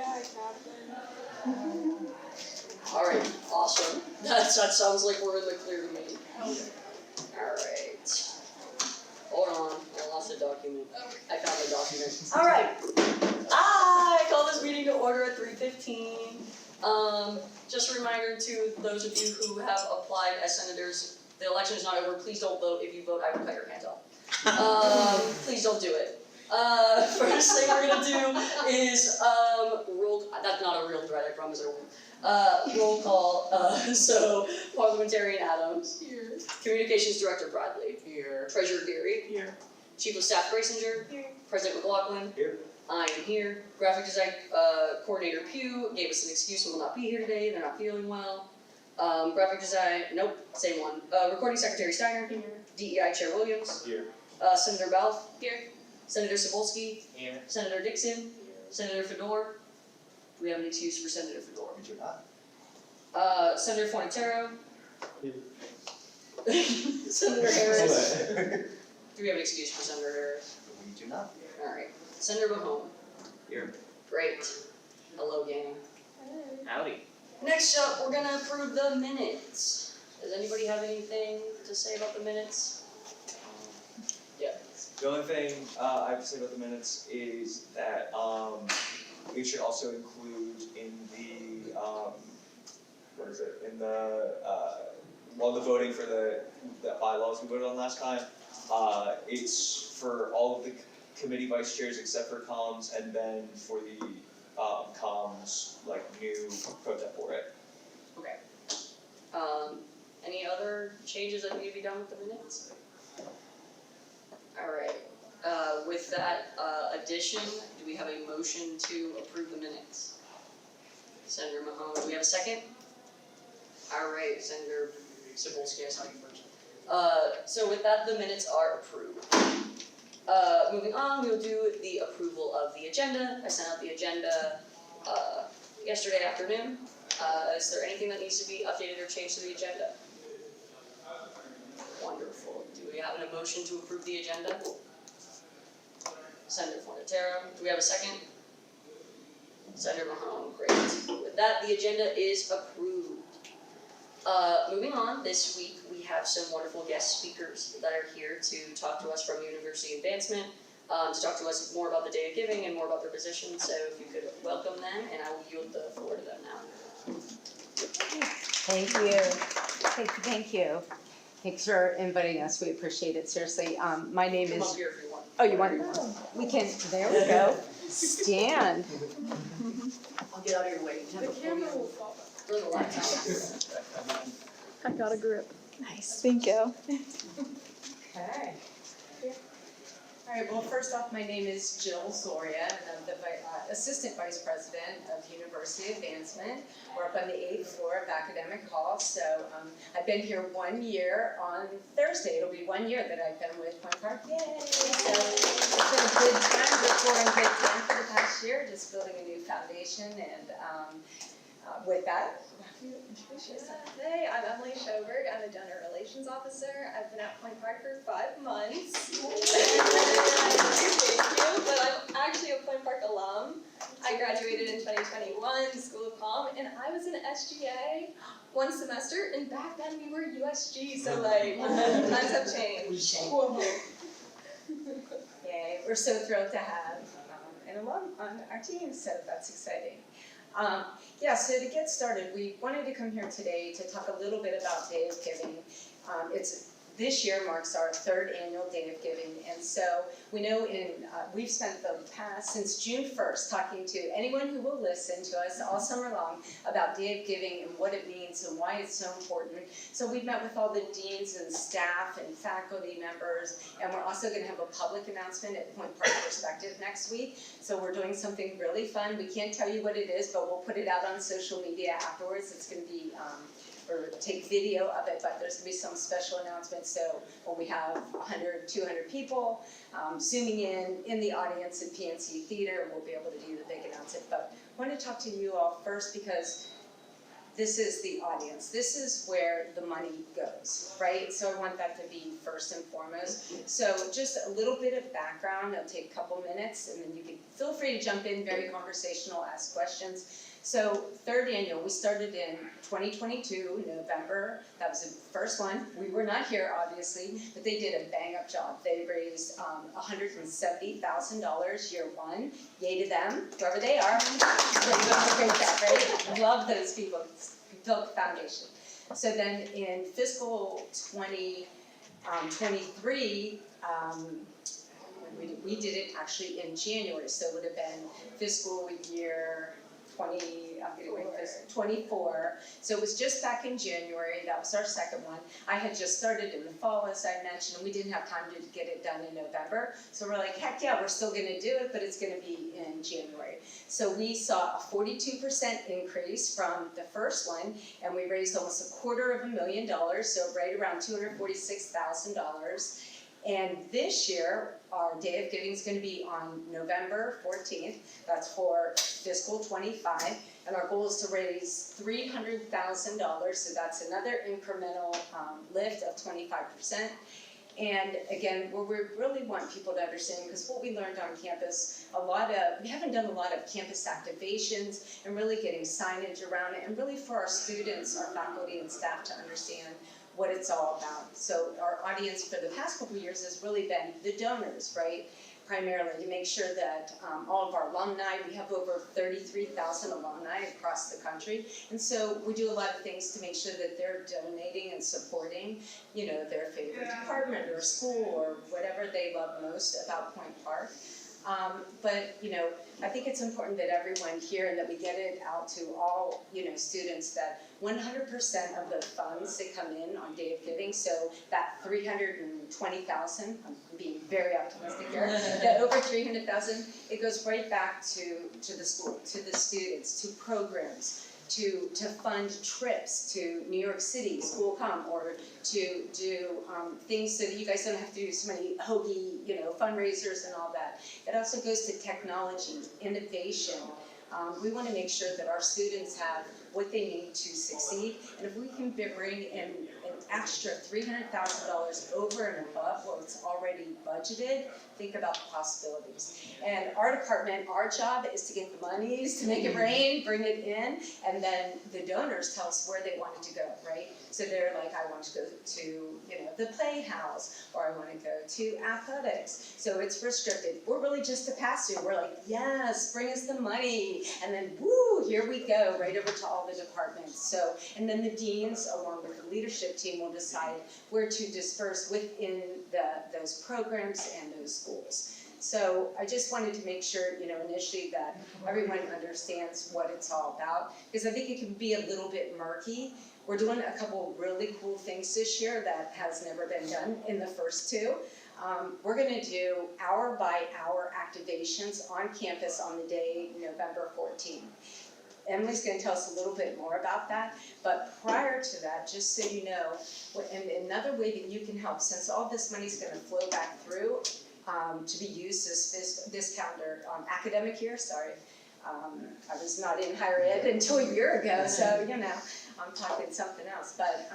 aye, Captain. Alright, awesome. That sounds like we're in the clear to me. Alright. Hold on, I lost a document. I found the document. Alright. I call this meeting to order at 3:15. Just a reminder to those of you who have applied as senators, the election is not over. Please don't vote. If you vote, I will cut your hands off. Please don't do it. First thing we're gonna do is roll. That's not a real threat. I promise I won't. Roll call. So Parliamentarian Adams. Here. Communications Director Bradley. Here. Treasurer Geary. Here. Chief of Staff Graysinger. Here. President McLaughlin. Here. I am here. Graphic Design Coordinator Pugh gave us an excuse and will not be here today. They're not feeling well. Graphic Design, nope, same one. Recording Secretary Steiner. Here. DEI Chair Williams. Here. Senator Bell. Here. Senator Cebulski. Here. Senator Dixon. Senator Fedor. Do we have an excuse for Senator Fedor? We do not. Senator Fornatero. Here. Senator Harris. Do we have an excuse for Senator Harris? We do not. Alright. Senator Mahone. Here. Great. Hello, gang. Howdy. Next up, we're gonna approve the minutes. Does anybody have anything to say about the minutes? Yeah. The only thing I have to say about the minutes is that we should also include in the in the the voting for the bylaws we voted on last time. It's for all of the committee vice chairs except for comms, and then for the comms new pro temp for it. Okay. Any other changes that need to be done with the minutes? Alright, with that addition, do we have a motion to approve the minutes? Senator Mahone, do we have a second? Alright, Senator Cebulski, I saw you first. So with that, the minutes are approved. Moving on, we will do the approval of the agenda. I sent out the agenda yesterday afternoon. Is there anything that needs to be updated or changed to the agenda? Wonderful. Do we have an motion to approve the agenda? Senator Fornatero. Do we have a second? Senator Mahone. Great. With that, the agenda is approved. Moving on, this week we have some wonderful guest speakers that are here to talk to us from University Advancement, to talk to us more about the Day of Giving and more about their position. So if you could welcome them, and I will yield the floor to them now. Thank you. Thank you. Thanks for inviting us. We appreciate it, seriously. My name Come is... up here if you want. Oh, you want? We can, there we go. Stand. I'll get out of your way. The camera will fall. Throw the lights on. I got a grip. Nice. Thank you. Okay. All right, well, first off, my name is Jill Zoria, and I'm the Assistant Vice President of University Advancement. We're up on the 8th floor of Academic Hall, so I've been here 1 year on Thursday. It'll be 1 year that I've been with Point Park. Yay! So it's been a good time, reporting good time for the past year, just building a new foundation, and with that, you introduce yourself. Hey, I'm Emily Schoberg. I'm a Donor Relations Officer. I've been at Point Park for 5 months. Thank you, but I'm actually a Point Park alum. I graduated in 2021, School of Comm, and I was in SGA 1 semester, and back then we were USG, so times have changed. Whoa. Yay, we're so thrilled to have an alum on our team, so that's exciting. So to get started, we wanted to come here today to talk a little bit about Day of Giving. This year marks our 3rd annual Day of Giving, and so we know we've spent the past, since June 1st, talking to anyone who will listen to us all summer long about Day of Giving and what it means and why it's so important. So we've met with all the deans and staff and faculty members, and we're also going to have a public announcement at Point Park Perspective next week. So we're doing something really fun. We can't tell you what it is, but we'll put it out on social media afterwards. It's going to be or take video of it, but there's going to be some special announcements. So when we have 100, 200 people zooming in the audience at PNC Theater, we'll be able to do the big announcement. But I want to talk to you all first because this is the audience. This is where the money goes, right? So I want that to be first and foremost. So just a little bit of background. It'll take a couple minutes, and then you can feel free to jump in, very conversational, ask questions. So third annual, we started in 2022, November. That was the first one. We were not here, obviously, but they did a bang-up job. They raised $170,000 year one. Yay to them, whoever they are. They did a great job, right? Love those people. Built the foundation. So then in fiscal 2023, we did it actually in January, so it would have been fiscal year 24. So it was just back in January. That was our second one. I had just started in the fall, as I mentioned, and we didn't have time to get it done in November. So we're like, heck yeah, we're still gonna do it, but it's gonna be in January. So we saw a 42% increase from the first one, and we raised almost $250,000, so right around $246,000. And this year, our Day of Giving is going to be on November 14th. That's for fiscal 25. And our goal is to raise $300,000. So that's another incremental lift of 25%. And again, where we really want people to understand, because what we learned on campus, we haven't done a lot of campus activations and really getting signage around it, and really for our students, our faculty and staff to understand what it's all about. So our audience for the past couple of years has really been the donors, right? Primarily to make sure that all of our alumni, we have over 33,000 alumni across the country. And so we do a lot of things to make sure that they're donating and supporting, their favorite department or school or whatever they love most about Point Park. But I think it's important that everyone here, and that we get it out to all, students, that 100% of the funds that come in on Day of Giving, so that 320,000, I'm being very optimistic here, that over 300,000, it goes right back to the school, to the students, to programs, to fund trips to New York City, school come, or to do things so that you guys don't have to do so many hokey, fundraisers and all that. It also goes to technology, innovation. We want to make sure that our students have what they need to succeed, and if we can bring in an extra $300,000 over and above what's already budgeted, think about the possibilities. And our department, our job is to get the monies, to make it rain, bring it in, and then the donors tell us where they want it to go, right? So they're like, I want to go to, the playhouse, or I want to go to athletics. So it's restricted. We're really just a pass-through. We're like, yes, bring us the money. And then, woo, here we go, right over to all the departments. So, and then the deans, along with the leadership team, will decide where to disperse within those programs and those schools. So I just wanted to make sure, initially that everyone understands what it's all about, because I think it can be a little bit murky. We're doing a couple really cool things this year that has never been done in the first two. We're going to do hour-by-hour activations on campus on the day November 14th. Emily's going to tell us a little bit more about that, but prior to that, just so you know, and another way that you can help, since all this money is going to flow back through to be used this calendar academic year, sorry. I was not in higher ed until a year ago, so I'm talking something else. But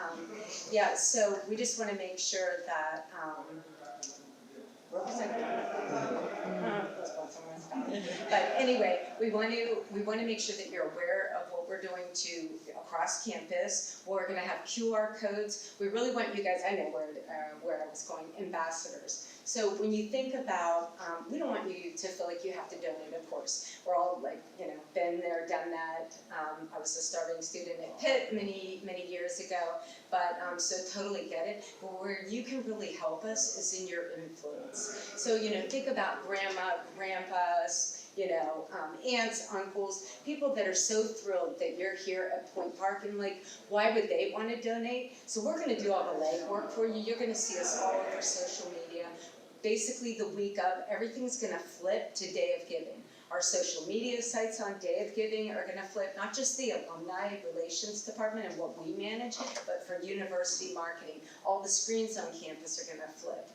yeah, so we just want to make sure that where was I going? But anyway, we want to make sure that you're aware of what we're doing across campus. We're going to have QR codes. We really want you guys. I know where I was going. Ambassadors. So when you think about, we don't want you to feel like you have to donate, of course. We're all been there, done that. I was a starving student at Pitt many, many years ago, but so totally get it. But where you can really help us is in your influence. So, think about grandma, grandpas, aunts, uncles, people that are so thrilled that you're here at Point Park, and why would they want to donate? So we're going to do all the legwork for you. You're going to see us all over social media. Basically the week of, everything's going to flip to Day of Giving. Our social media sites on Day of Giving are going to flip, not just the Alumni Relations Department and what we manage, but for university marketing. All the screens on campus are going to flip.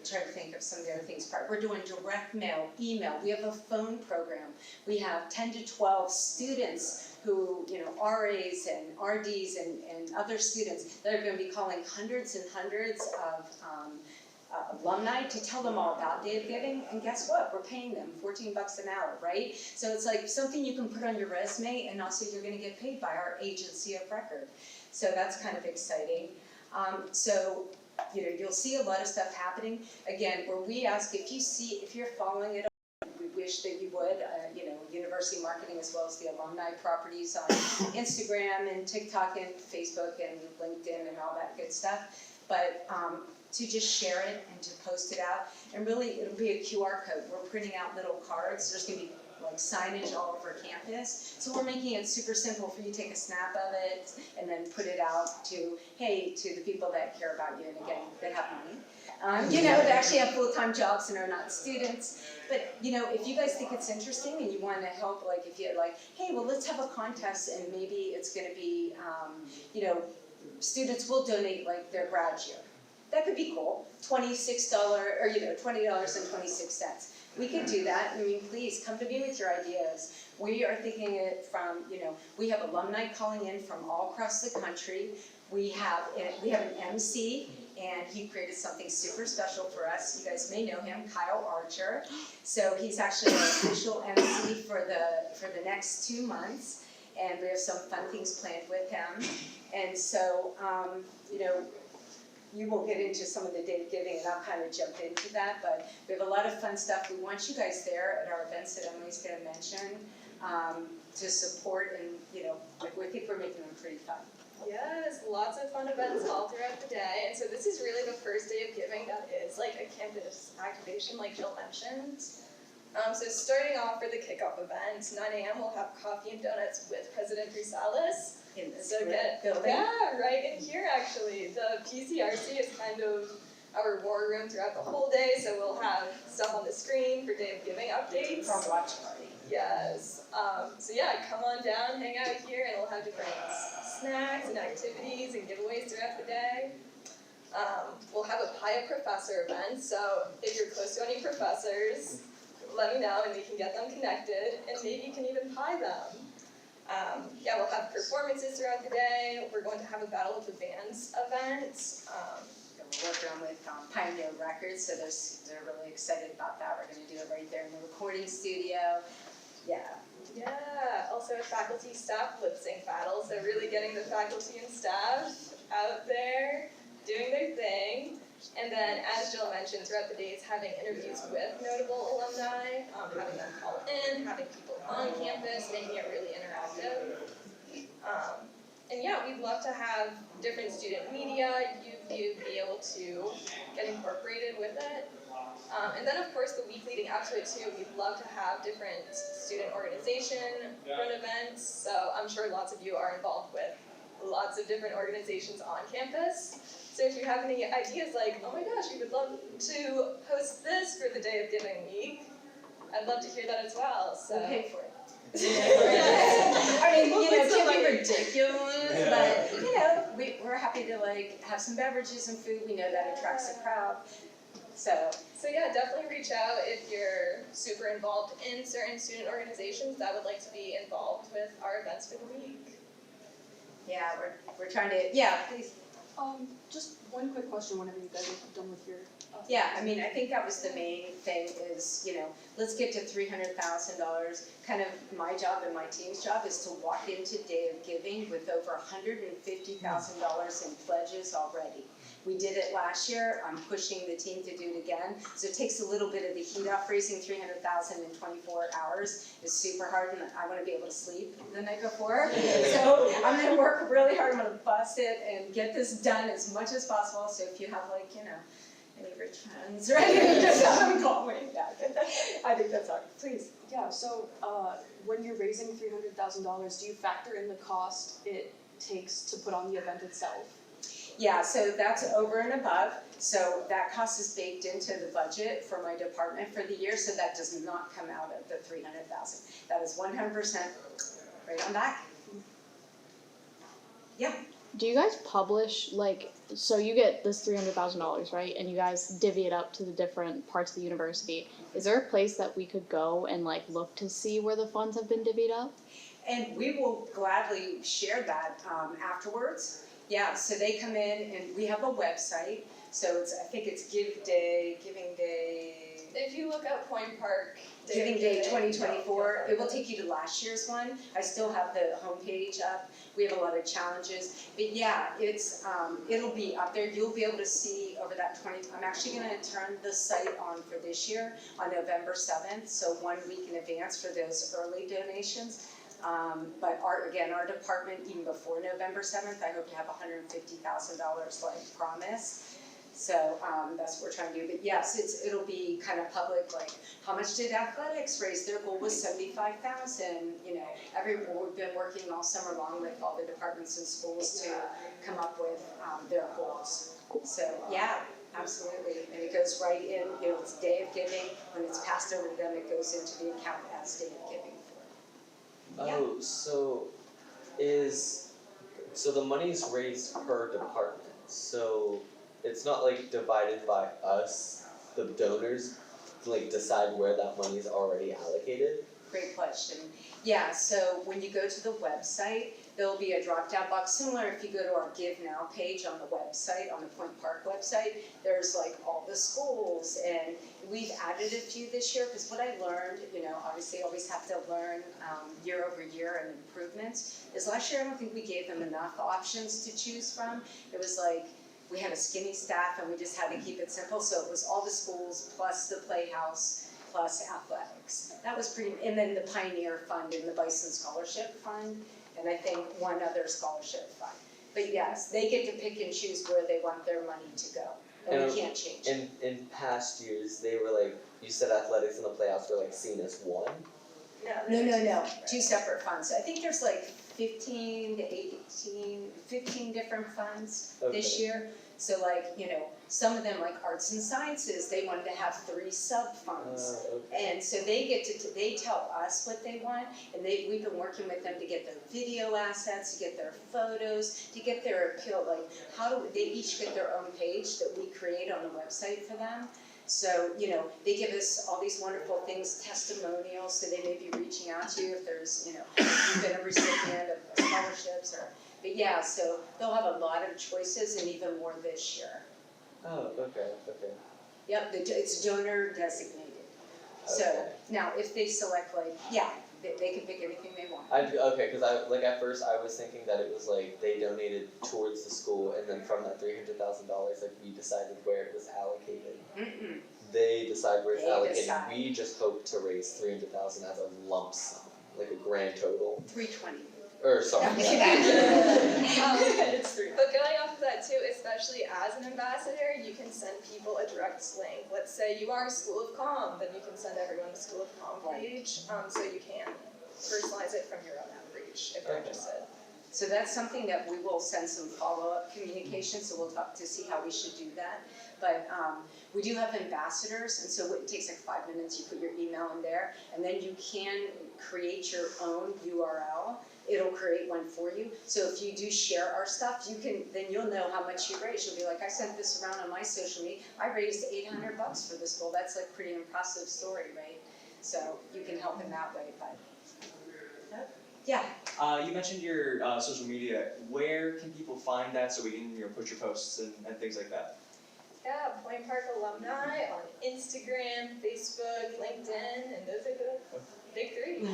Trying to think of some of the other things. We're doing direct mail, email. We have a phone program. We have 10 to 12 students who, RAs and RDs and other students that are gonna be calling hundreds and hundreds of alumni to tell them all about Day of Giving, and guess what? We're paying them $14 an hour, right? So it's like something you can put on your resume, and also you're gonna get paid by our agency of record. So that's kind of exciting. So you'll see a lot of stuff happening. Again, where we ask if you're following it, we wish that you would, university marketing as well as the alumni properties on Instagram and TikTok and Facebook and LinkedIn and all that good stuff. But to just share it and to post it out, and really it'll be a QR code. We're printing out little cards. There's gonna be like signage all over campus. So we're making it super simple for you to take a snap of it and then put it out to the people that care about you, and again, that have money. That actually have full-time jobs and are not students. But, if you guys think it's interesting and you want to help, like if you're like, hey, well, let's have a contest and maybe it's going to be, students will donate like their grad year. That could be cool. $26 or, $20.26. We could do that. I mean, please come to me with your ideas. We are thinking it from, we have alumni calling in from all across the country. We have an MC, and he created something super special for us. You guys may know him, Kyle Archer. So he's actually our official MC for the next 2 months, and we have some fun things planned with him. And so, you will get into some of the Day of Giving, and I'll kind of jump into that, but we have a lot of fun stuff. We want you guys there at our events that Emily's going to mention to support, and we think we're making them pretty fun. Yes, lots of fun events all throughout the day, and so this is really the first Day of Giving that is like a campus activation, like Jill mentioned. So starting off for the kickoff event, 9 a.m. we'll have coffee and donuts with President Brusalis. In this building. Yeah, right in here actually. The PCRC is kind of our war room throughout the whole day, so we'll have stuff on the screen for Day of Giving updates. From watch party. Yes. So yeah, come on down, hang out here, and we'll have different snacks and activities and giveaways throughout the day. We'll have a Pie a Professor event, so if you're close to any professors, let me know and we can get them connected, and maybe you can even pie them. We'll have performances throughout the day. We're going to have a Battle of the Bands event. We're working on with Pioneer Records, so they're really excited about that. We're going to do it right there in the recording studio. Yeah. Yeah, also a faculty staff lip sync battle, so really getting the faculty and staff out there doing their thing. And then, as Jill mentioned, throughout the days, having interviews with notable alumni, having them call in, having people on campus, making it really interactive. And yeah, we'd love to have different student media, you'd be able to get incorporated with it. And then, of course, the week leading up to it, too, we'd love to have different student organization run events. So I'm sure lots of you are involved with lots of different organizations on campus. So if you have any ideas like, oh my gosh, we would love to host this for the Day of Giving week, I'd love to hear that as well. So We'll pay for it. I mean, it can be ridiculous, but we're happy to have some beverages and food. We know that attracts a crowd. So yeah, definitely reach out if you're super involved in certain student organizations that would like to be involved with our events for the week. Yeah, we're trying to, please. Just one quick question whenever you guys are done with your. Yeah, I mean, I think that was the main thing is, let's get to $300,000. Kind of my job and my team's job is to walk into Day of Giving with over $150,000 in pledges already. We did it last year. I'm pushing the team to do it again. So it takes a little bit of the heat off. Raising $300,000 in 24 hours is super hard, and I want to be able to sleep the night before. So I'm going to work really hard. I'm going to bust it and get this done as much as possible. So if you have any rich friends, right? Just have them call me. Yeah, I think that's all. Please. Yeah. So when you're raising $300,000, do you factor in the cost it takes to put on the event itself? Yeah, so that's over and above. So that cost is baked into the budget for my department for the year, so that does not come out of the $300,000. That is 100% right on back. Yeah. Do you guys publish so you get this $300,000, right? And you guys divvy it up to the different parts of the university. Is there a place that we could go and like look to see where the funds have been divvied up? And we will gladly share that afterwards. Yeah, so they come in and we have a website. So it's, I think it's Giving Day. If you look up Point Park Giving Day 2024, it will take you to last year's one. I still have the homepage up. We have a lot of challenges, but yeah, it's it'll be up there. You'll be able to see over that I'm actually going to turn the site on for this year on November 7th, so 1 week in advance for those early donations. But our department, even before November 7th, I hope to have $150,000 like promise. So that's what we're trying to do. But yes, it'll be kind of public, like how much did athletics raise? Their goal was 75,000. You know, we've been working all summer long with all the departments and schools to come up with their goals. So yeah, absolutely. And it goes right in, you know, it's Day of Giving. When it's passed over to them, it goes into the account as Day of Giving. Oh, so the money's raised per department, so it's not like divided by us, the donors, to like decide where that money is already allocated? Great question. Yeah, so when you go to the website, there'll be a drop-down box, similar if you go to our Give Now page on the website, on the Point Park website, there's like all the schools, and we've added a few this year, because what I learned, you know, obviously always have to learn year over year and improvements, is last year I don't think we gave them enough options to choose from. It was like, we had a skinny staff and we just had to keep it simple, so it was all the schools plus the playhouse plus athletics. That was pretty, and then the Pioneer Fund and the Bison Scholarship Fund, and I think one other scholarship fund. But yes, they get to pick and choose where they want their money to go, and we can't change it. In past years, they were like, you said athletics and the playoffs were like seen as one? No, two separate funds. I think there's like 15 different funds this year. So like, you know, some of them like arts and sciences, they wanted to have 3 sub-funds. And so they tell us what they want, and we've been working with them to get their video assets, to get their photos, to get their appeal, like they each get their own page that we create on the website for them. So, you know, they give us all these wonderful things, testimonials, so they may be reaching out to you if there's, you know, you've been a recipient of scholarships but yeah, so they'll have a lot of choices and even more this year. Oh, okay. Yep, it's donor designated. So now if they select they can pick anything they want. Because at first I was thinking that it was like they donated towards the school, and then from that $300,000, like we decided where it was allocated. Mm-mm. They decide where it's They allocated. decide. We just hope to raise $300,000 as a lump sum, like a grand total. 320. Or sorry. It's 3. But going off of that too, especially as an ambassador, you can send people a direct link. Let's say you are a School of Comm, then you can send everyone the School of Comm page, so you can personalize it from your own outreach if you're interested. So that's something that we will send some follow-up communication, so we'll talk to see how we should do that. But we do have ambassadors, and so it takes like 5 minutes, you put your email in there, and then you can create your own URL. It'll create one for you. So if you do share our stuff, then you'll know how much you raised. You'll be like, I sent this around on my social media, I raised $800 for this goal. That's like pretty impressive story, right? So you can help in that way, but yeah. You mentioned your social media. Where can people find that so we can put your posts and things like that? Yeah, Point Park alumni on Instagram, Facebook, LinkedIn, and those are the big 3.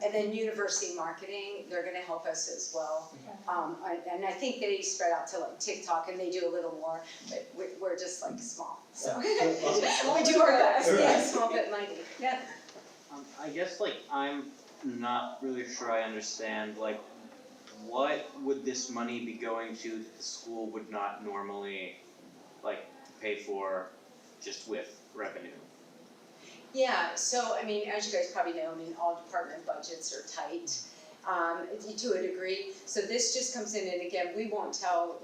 And then university marketing, they're gonna help us as well. And I think they spread out to like TikTok and they do a little more, but we're just like small, so. We do our best, yeah, small but mighty, yeah. I guess like I'm not really sure I understand, like what would this money be going to that the school would not normally like pay for just with revenue? Yeah, so I mean, as you guys probably know, all department budgets are tight, to a degree. So this just comes in, and again, we won't tell,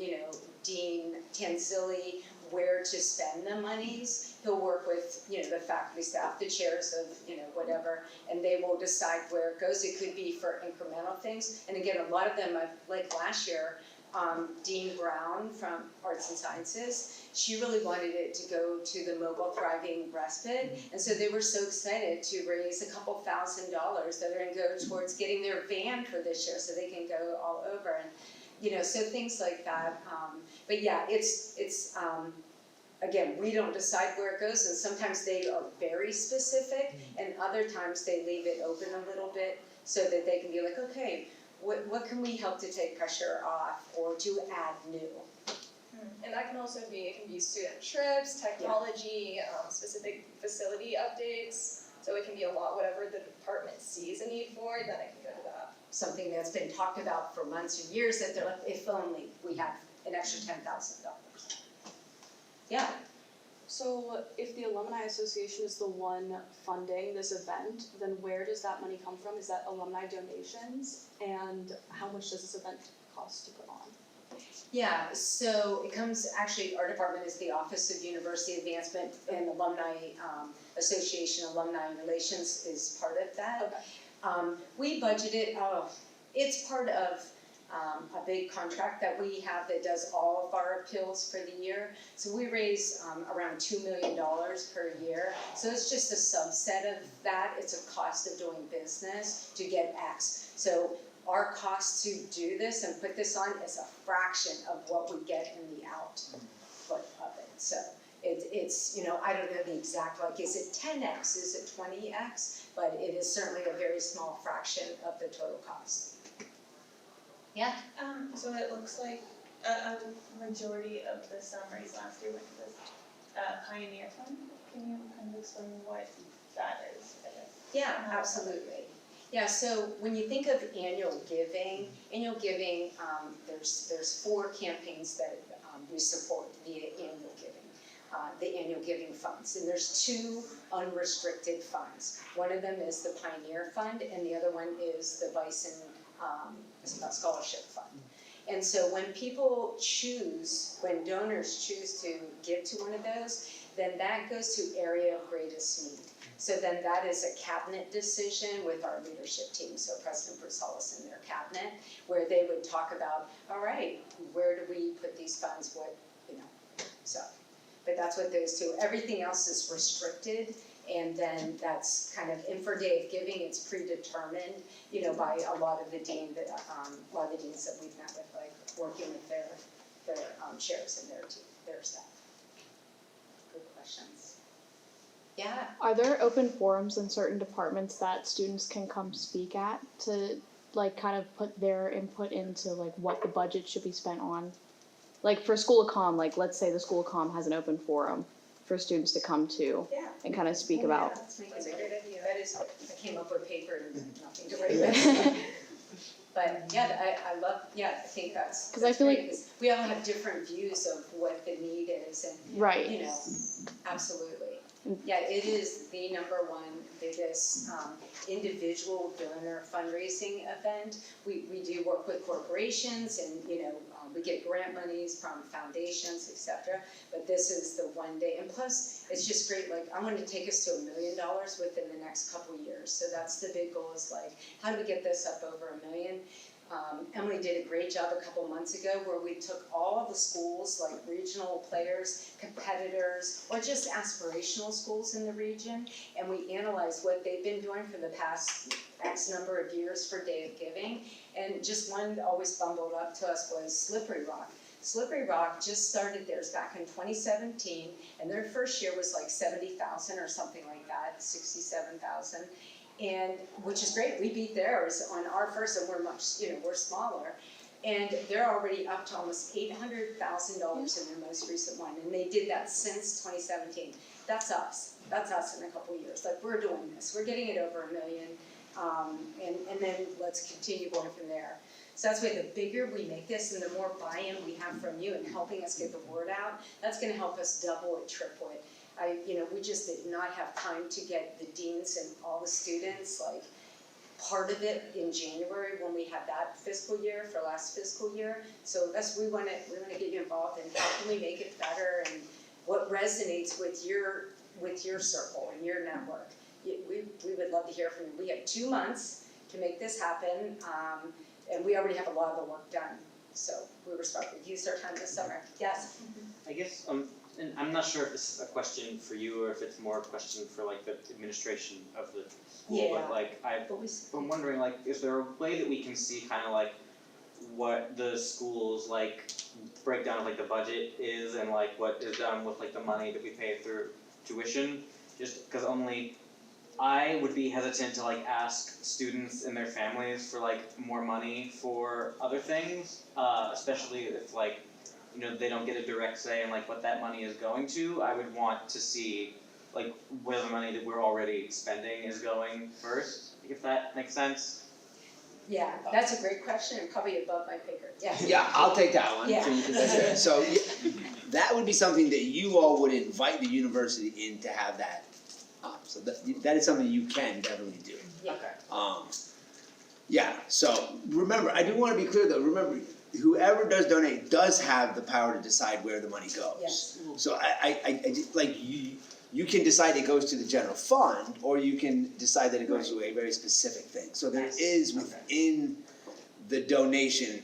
Dean Tanzilli where to spend the monies. He'll work with, the faculty staff, the chairs of, whatever, and they will decide where it goes. It could be for incremental things. And again, a lot of them, like last year, Dean Brown from Arts and Sciences, she really wanted it to go to the Mobile Thriving Respite, and so they were so excited to raise a couple $1,000 that are gonna go towards getting their van for this year, so they can go all over, and, you know, so things like that, but yeah, it's, again, we don't decide where it goes, and sometimes they are very specific, and other times they leave it open a little bit, so that they can be like, okay, what can we help to take pressure off, or to add new? And that can also be, it can be student trips, technology, specific facility updates. So it can be a lot, whatever the department sees a need for, then it can go to that. Something that's been talked about for months or years, that they're like, if only we had an extra $10,000. Yeah, So if the Alumni Association is the one funding this event, then where does that money come from? Is that alumni donations? And how much does this event cost to put on? yeah, so it comes, actually, our department is the Office of University Advancement, and Alumni Association, Alumni Relations is part of that. Okay. We budgeted, it's part of a big contract that we have that does all of our appeals for the year. So we raise around $2 million per year. So it's just a subset of that. It's a cost of doing business to get X. So our cost to do this and put this on is a fraction of what we get in the output of it. So it's, you know, I don't know the exact, like, is it 10X, is it 20X? But it is certainly a very small fraction of the total cost. Yeah? So it looks like a majority of the summaries last year went to this Pioneer Fund. Can you kind of explain what that is, I guess? Yeah, absolutely. Yeah, so when you think of annual giving, there's 4 campaigns that we support via annual giving. The annual giving funds, and there's 2 unrestricted funds. One of them is the Pioneer Fund, and the other one is the Bison Scholarship Fund. And so when donors choose to give to one of those, then that goes to area of greatest need. So then that is a cabinet decision with our leadership team, so President Brusalis and their cabinet, where they would talk about, all right, where do we put these funds, what, you know, so. But that's what those 2, everything else is restricted, and then that's kind of, and for Day of Giving, it's predetermined, you know, by a lot of the deans that we've met with, like, working with their chairs and their staff. Good questions. Yeah. Are there open forums in certain departments that students can come speak at to, like, kind of put their input into, like, what the budget should be spent on? Like, for School of Comm, like, let's say the School of Comm has an open forum for students to come to and kind of speak about. That's a great idea. That is, I came up with paper and nothing to write with. But yeah, I think that's, 'Cause I feel like- great, 'cause we all have different views of what the need is, and Right. you know, absolutely. Yeah, it is the #1 biggest individual donor fundraising event. We do work with corporations, and you know, we get grant monies from foundations, etc. But this is the one day, and plus it's just great. Like, I want to take us to $1 million within the next couple years. So that's the big goal, is like, how do we get this up over $1 million? Emily did a great job a couple months ago where we took all of the schools, like regional players, competitors, or just aspirational schools in the region, and we analyzed what they've been doing for the past X number of years for Day of Giving. And just one that always bumbled up to us was Slippery Rock. Slippery Rock just started theirs back in 2017, and their first year was like 70,000 or something like that, 67,000. And, which is great, we beat theirs on our first, and we're much, you know, we're smaller. And they're already up to almost $800,000 in their most recent one, and they did that since 2017. That's us in a couple years, like, we're doing this, we're getting it over $1 million, and then let's continue going from there. So that's why the bigger we make this and the more buy-in we have from you and helping us get the word out, that's gonna help us double it, triple it. We just did not have time to get the deans and all the students, like, part of it in January when we had that fiscal year for last fiscal year. So we wanna get you involved in how can we make it better and what resonates with your circle and your network. We would love to hear from you. We have 2 months to make this happen, and we already have a lot of the work done. So we used our time this summer. Yes? I guess, and I'm not sure if this is a question for you or if it's more a question for like the administration of the school, Yeah. but like I'm wondering like, is there a way that we can see kind of like what the school's like breakdown of like the budget is and like what is done with like the money that we pay through tuition? Just because only I would be hesitant to like ask students and their families for like more money for other things, especially if like, you know, they don't get a direct say in like what that money is going to. I would want to see like where the money that we're already spending is going first, if that makes sense. Yeah, that's a great question and probably above my pay grade. Yes? Yeah, I'll take that one. Yeah. So that would be something that you all would invite the university in to have that. So that is something you can definitely do. Yeah. Yeah, so remember, I do wanna be clear though, remember, whoever does donate does have the power to decide where the money goes. Yes. So like you can decide it goes to the general fund, or you can decide that it goes to a very specific thing. So there is within the donation,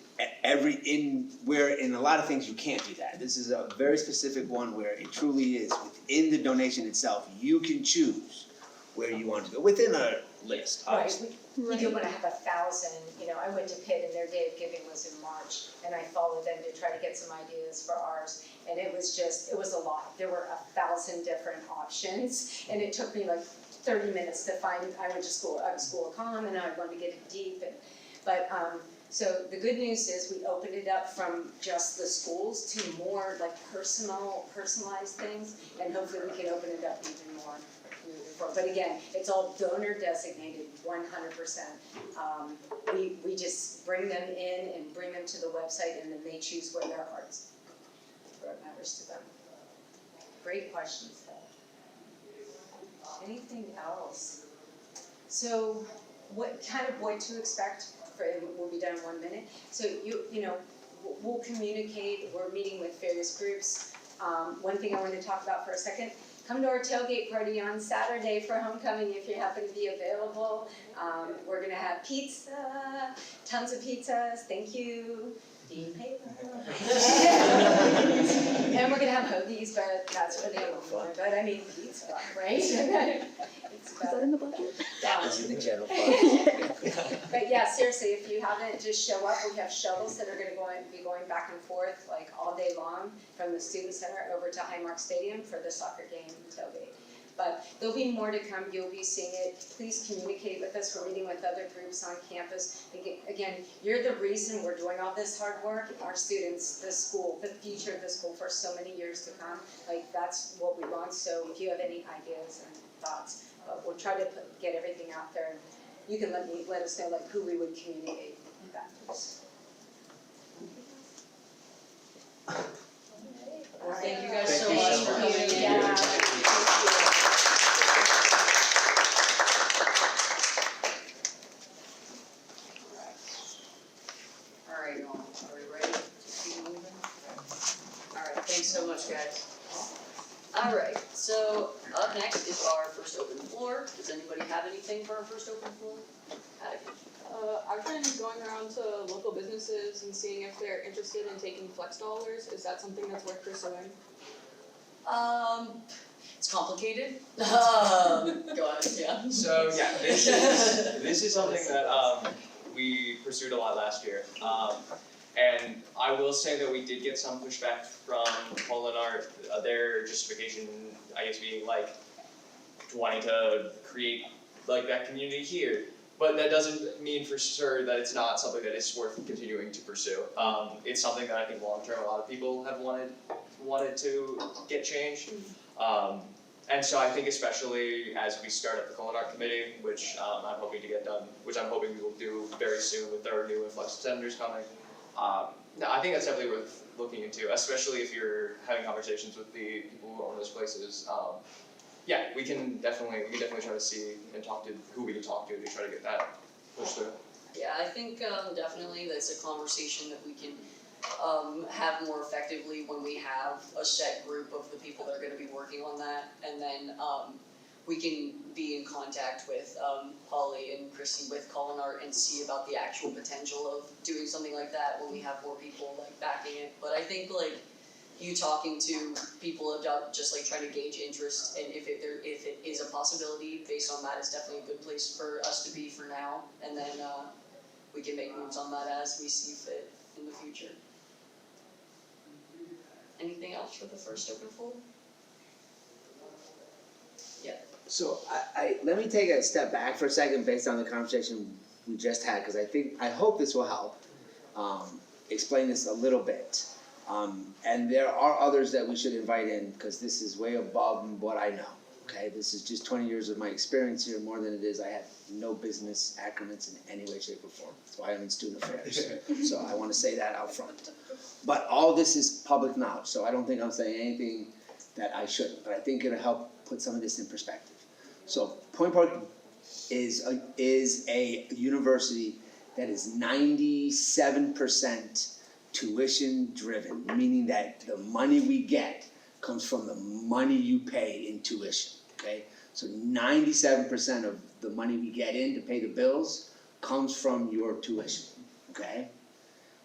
where in a lot of things you can't do that. This is a very specific one where it truly is within the donation itself, you can choose where you want to go, within a list, obviously. We do wanna have 1,000, you know, I went to Pitt and their day of giving was in March, and I followed them to try to get some ideas for ours, and it was a lot. There were 1,000 different options, and it took me like 30 minutes to find, I was School of Comm, and I wanted to get it deep, so the good news is we opened it up from just the schools to more like personalized things, and hopefully we can open it up even more moving forward. But again, it's all donor designated, 100%. We just bring them in and bring them to the website, and then they choose where their hearts, where it matters to them. Great questions though. Anything else? So what to expect? We'll be done in 1 minute. So you know, we'll communicate, we're meeting with various groups. One thing I wanted to talk about for a second, come to our tailgate party on Saturday for homecoming if you happen to be available. We're gonna have pizza, tons of pizzas, thank you. Dean Payton. And we're gonna have hoagies, but that's for the alumni, but I mean, pizza, right? It's Is that in the budget? It's in the general fund. But yeah, seriously, if you haven't, just show up. We have shuttles that are gonna be going back and forth like all day long from the student center over to Highmark Stadium for the soccer game tailgate. But there'll be more to come, you'll be seeing it. Please communicate with us, we're meeting with other groups on campus. Again, you're the reason we're doing all this hard work. Our students, the school, the future of the school for so many years to come, like that's what we want. So if you have any ideas and thoughts, we'll try to get everything out there. And you can let us know like who we would communicate that to. Well, thank you guys so Thank you much so for much. coming in. Yeah. Alright, y'all, are we ready to keep moving? Alright, thanks so much, guys. Alright, so up next is our first open floor. Does anybody have anything for our first open floor? I've been going around to local businesses and seeing if they're interested in taking flex dollars. Is that something that's worth pursuing? It's complicated. Go ahead, yeah. So yeah, this is something that we pursued a lot last year. And I will say that we did get some pushback from Culinart, their justification, I guess, being like wanting to create like that community here. But that doesn't mean for sure that it's not something that is worth continuing to pursue. It's something that I think long term a lot of people have wanted to get changed. And so I think especially as we start up the Culinart Committee, which I'm hoping to get done, which I'm hoping we will do very soon with our new influx of senators coming. No, I think that's definitely worth looking into, especially if you're having conversations with the people who own those places. Yeah, we can definitely try to see and talk to who we can talk to try to get that pushed through. Yeah, I think definitely that's a conversation that we can have more effectively when we have a set group of the people that are gonna be working on that. And then we can be in contact with Holly and Chrissy with Culinart and see about the actual potential of doing something like that when we have more people like backing it. But I think like you talking to people about just like trying to gauge interest and if it is a possibility based on that is definitely a good place for us to be for now. And then we can make moves on that as we see fit in the future. Anything else for the first open fold? So let me take a step back for a second based on the conversation we just had, because I hope this will help explain this a little bit. And there are others that we should invite in, because this is way above what I know, okay? This is just 20 years of my experience here, more than it is I have no business accomets in any way, shape, or form. That's why I'm in student affairs. So I want to say that out front. But all this is public knowledge, so I don't think I'm saying anything that I shouldn't, but I think it'll help put some of this in perspective. So Point Park is a university that is 97% tuition driven, meaning that the money we get comes from the money you pay in tuition, okay? So 97% of the money we get in to pay the bills comes from your tuition, okay?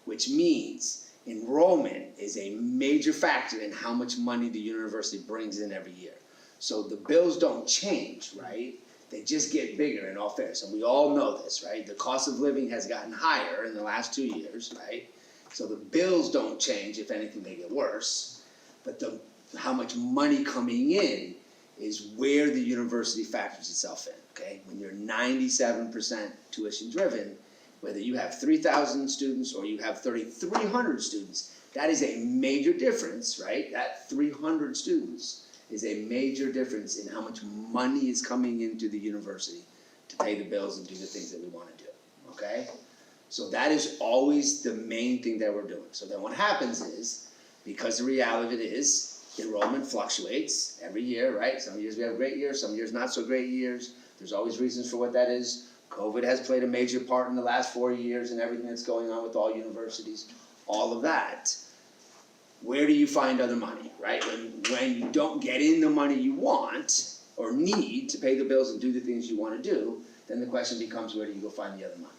Which means enrollment is a major factor in how much money the university brings in every year. So the bills don't change, right? They just get bigger in all fairness, and we all know this, right? The cost of living has gotten higher in the last 2 years, right? So the bills don't change, if anything, they get worse. But how much money coming in is where the university factors itself in, okay? When you're 97% tuition driven, whether you have 3,000 students or you have 3,300 students, that is a major difference, right? That 300 students is a major difference in how much money is coming into the university to pay the bills and do the things that we want to do, okay? So that is always the main thing that we're doing. So then what happens is, because the reality of it is, enrollment fluctuates every year, right? Some years we have great years, some years not so great years. There's always reasons for what that is. COVID has played a major part in the last 4 years and everything that's going on with all universities, all of that. Where do you find other money, right? When you don't get in the money you want or need to pay the bills and do the things you want to do, then the question becomes, where do you go find the other money?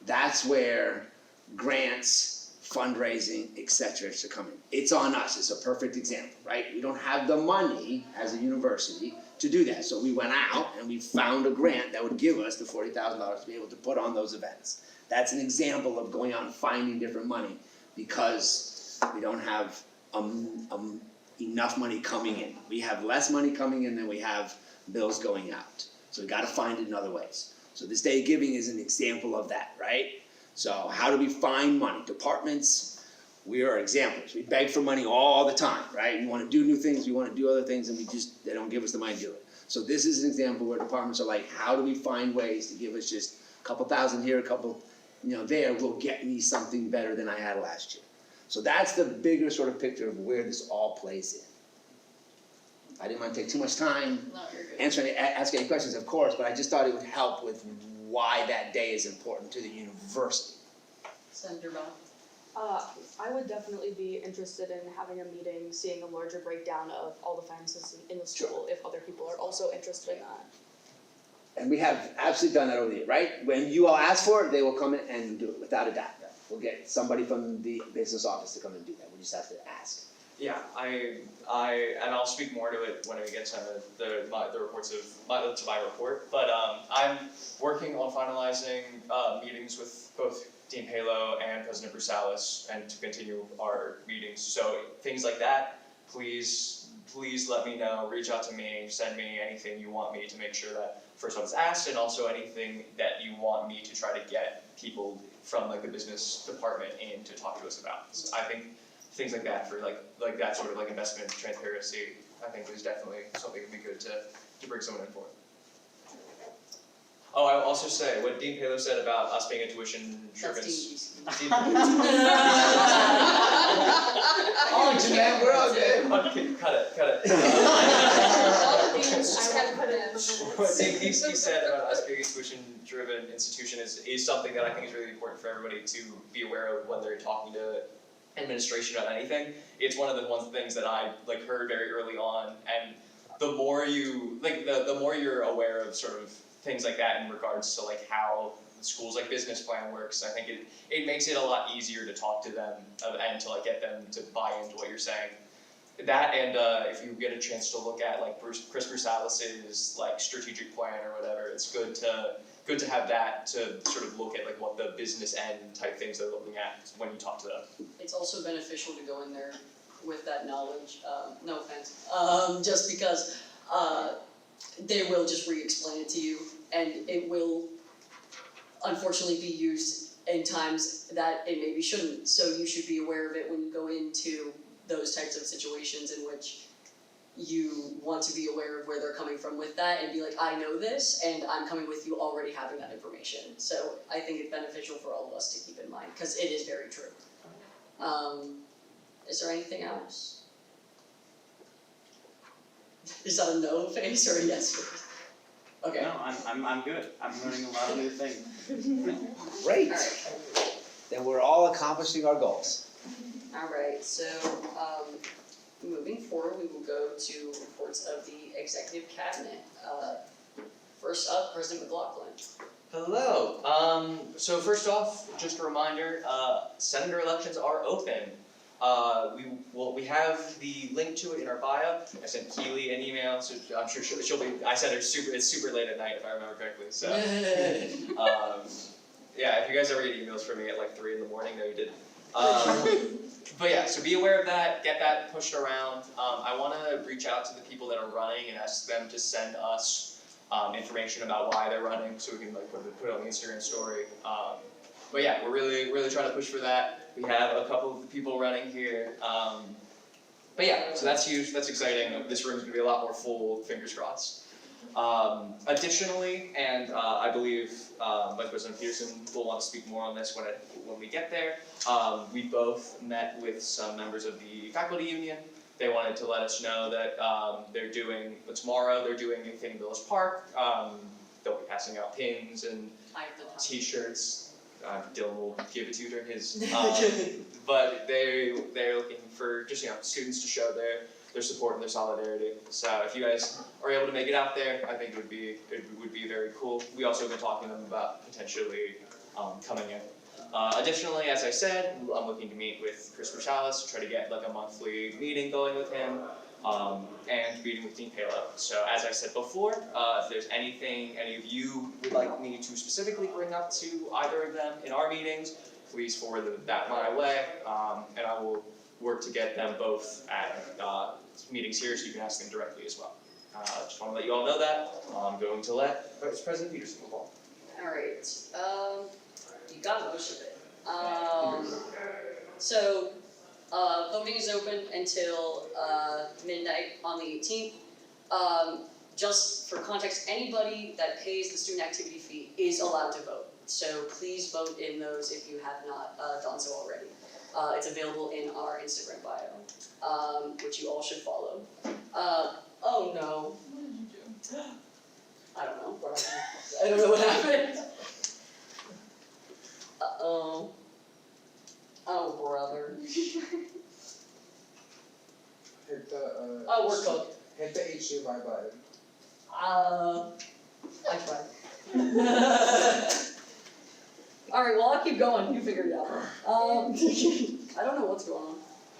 That's where grants, fundraising, etc. should come in. It's on us. It's a perfect example, right? We don't have the money as a university to do that. So we went out and we found a grant that would give us the $40,000 to be able to put on those events. That's an example of going out and finding different money because we don't have enough money coming in. We have less money coming in than we have bills going out. So we gotta find it in other ways. So this Day of Giving is an example of that, right? So how do we find money? Departments, we are examples. We beg for money all the time, right? We wanna do new things, we wanna do other things, and they don't give us the money to do it. So this is an example where departments are like, how do we find ways to give us just a couple thousand here, a couple, there, will get me something better than I had last year. So that's the bigger sort of picture of where this all plays in. I didn't want to take too much time asking any questions, of course, but I just thought it would help with why that day is important to the university. Senator Bell. I would definitely be interested in having a meeting, seeing a larger breakdown of all the finances in the school, if other people are also interested in that. And we have absolutely done that over the year, right? When you all ask for it, they will come in and do it, without a doubt. We'll get somebody from the business office to come and do that, we just have to ask. Yeah, and I'll speak more to it when we get to the reports to my report. But I'm working on finalizing meetings with both Dean Halo and President Brusalis, and to continue our meetings. So things like that, please let me know. Reach out to me. Send me anything you want me to make sure that first off is asked, and also anything that you want me to try to get people from like the business department in to talk to us about. So I think things like that for like that sort of like investment transparency, I think is definitely something that would be good to bring someone in for. Oh, I will also say what Dean Halo said about us being a tuition driven. Oh, man, we're all good. Cut it. What he said about us being a tuition-driven institution is something that I think is really important for everybody to be aware of when they're talking to administration about anything. It's one of the things that I heard very early on, and the more you, like, the more you're aware of sort of things like that in regards to like how the school's like business plan works, I think it makes it a lot easier to talk to them and to like get them to buy into what you're saying. That and if you get a chance to look at like Chris Brusalis's like strategic plan or whatever, it's good to have that to sort of look at like what the business end type things they're looking at when you talk to them. It's also beneficial to go in there with that knowledge, no offense, just because they will just re-explain it to you, and it will unfortunately be used in times that it maybe shouldn't, so you should be aware of it when you go into those types of situations in which you want to be aware of where they're coming from with that and be like, I know this and I'm coming with you already having that information. So I think it's beneficial for all of us to keep in mind, because it is very true. Is there anything else? Is that a no face or a yes face? Okay. No, I'm good. I'm learning a lot of new things. Great. Alright. Then we're all accomplishing our goals. Alright, so moving forward, we will go to reports of the executive cabinet. First up, President McLaughlin. Hello. So first off, just a reminder, senator elections are open. We have the link to it in our bio. I sent Keely an email, so I'm sure she'll be. I said it's super late at night if I remember correctly. So yeah, if you guys ever get emails from me at like 3 in the morning, no, you didn't. But yeah, so be aware of that. Get that pushed around. I want to reach out to the people that are running and ask them to send us information about why they're running, so we can like put it on the Instagram story. But yeah, we're really trying to push for that. We have a couple of the people running here. But yeah, so that's huge, that's exciting. This room's gonna be a lot more full, fingers crossed. Additionally, and I believe Vice President Peterson will want to speak more on this when we get there, we both met with some members of the faculty union. They wanted to let us know that tomorrow they're doing a thing in Village Park. They'll be passing out pins and t-shirts. Dylan will give it to you during his. But they're looking for just students to show their support and their solidarity. So if you guys are able to make it out there, I think it would be very cool. We also have been talking to them about potentially coming in. Additionally, as I said, I'm looking to meet with Chris Brusalis, try to get like a monthly meeting going with him, and meeting with Dean Palo. So as I said before, if there's anything any of you would like me to specifically bring up to either of them in our meetings, please forward that my way, and I will work to get them both at meetings here so you can ask them directly as well. Just want to let you all know that. I'm going to let Vice President Peterson move on. Alright, you got most of it. So, voting is open until midnight on the 18th. Just for context, anybody that pays the student activity fee is allowed to vote. So please vote in those if you have not done so already. It's available in our Instagram bio, which you all should follow. Oh no. What did you do? I don't know what happened. I don't know what happened. Uh-oh. Oh, brother. Hit the Oh, we're cooked. hit the HDMI button. I tried. Alright, well, I'll keep going. You figure it out. I don't know what's going on.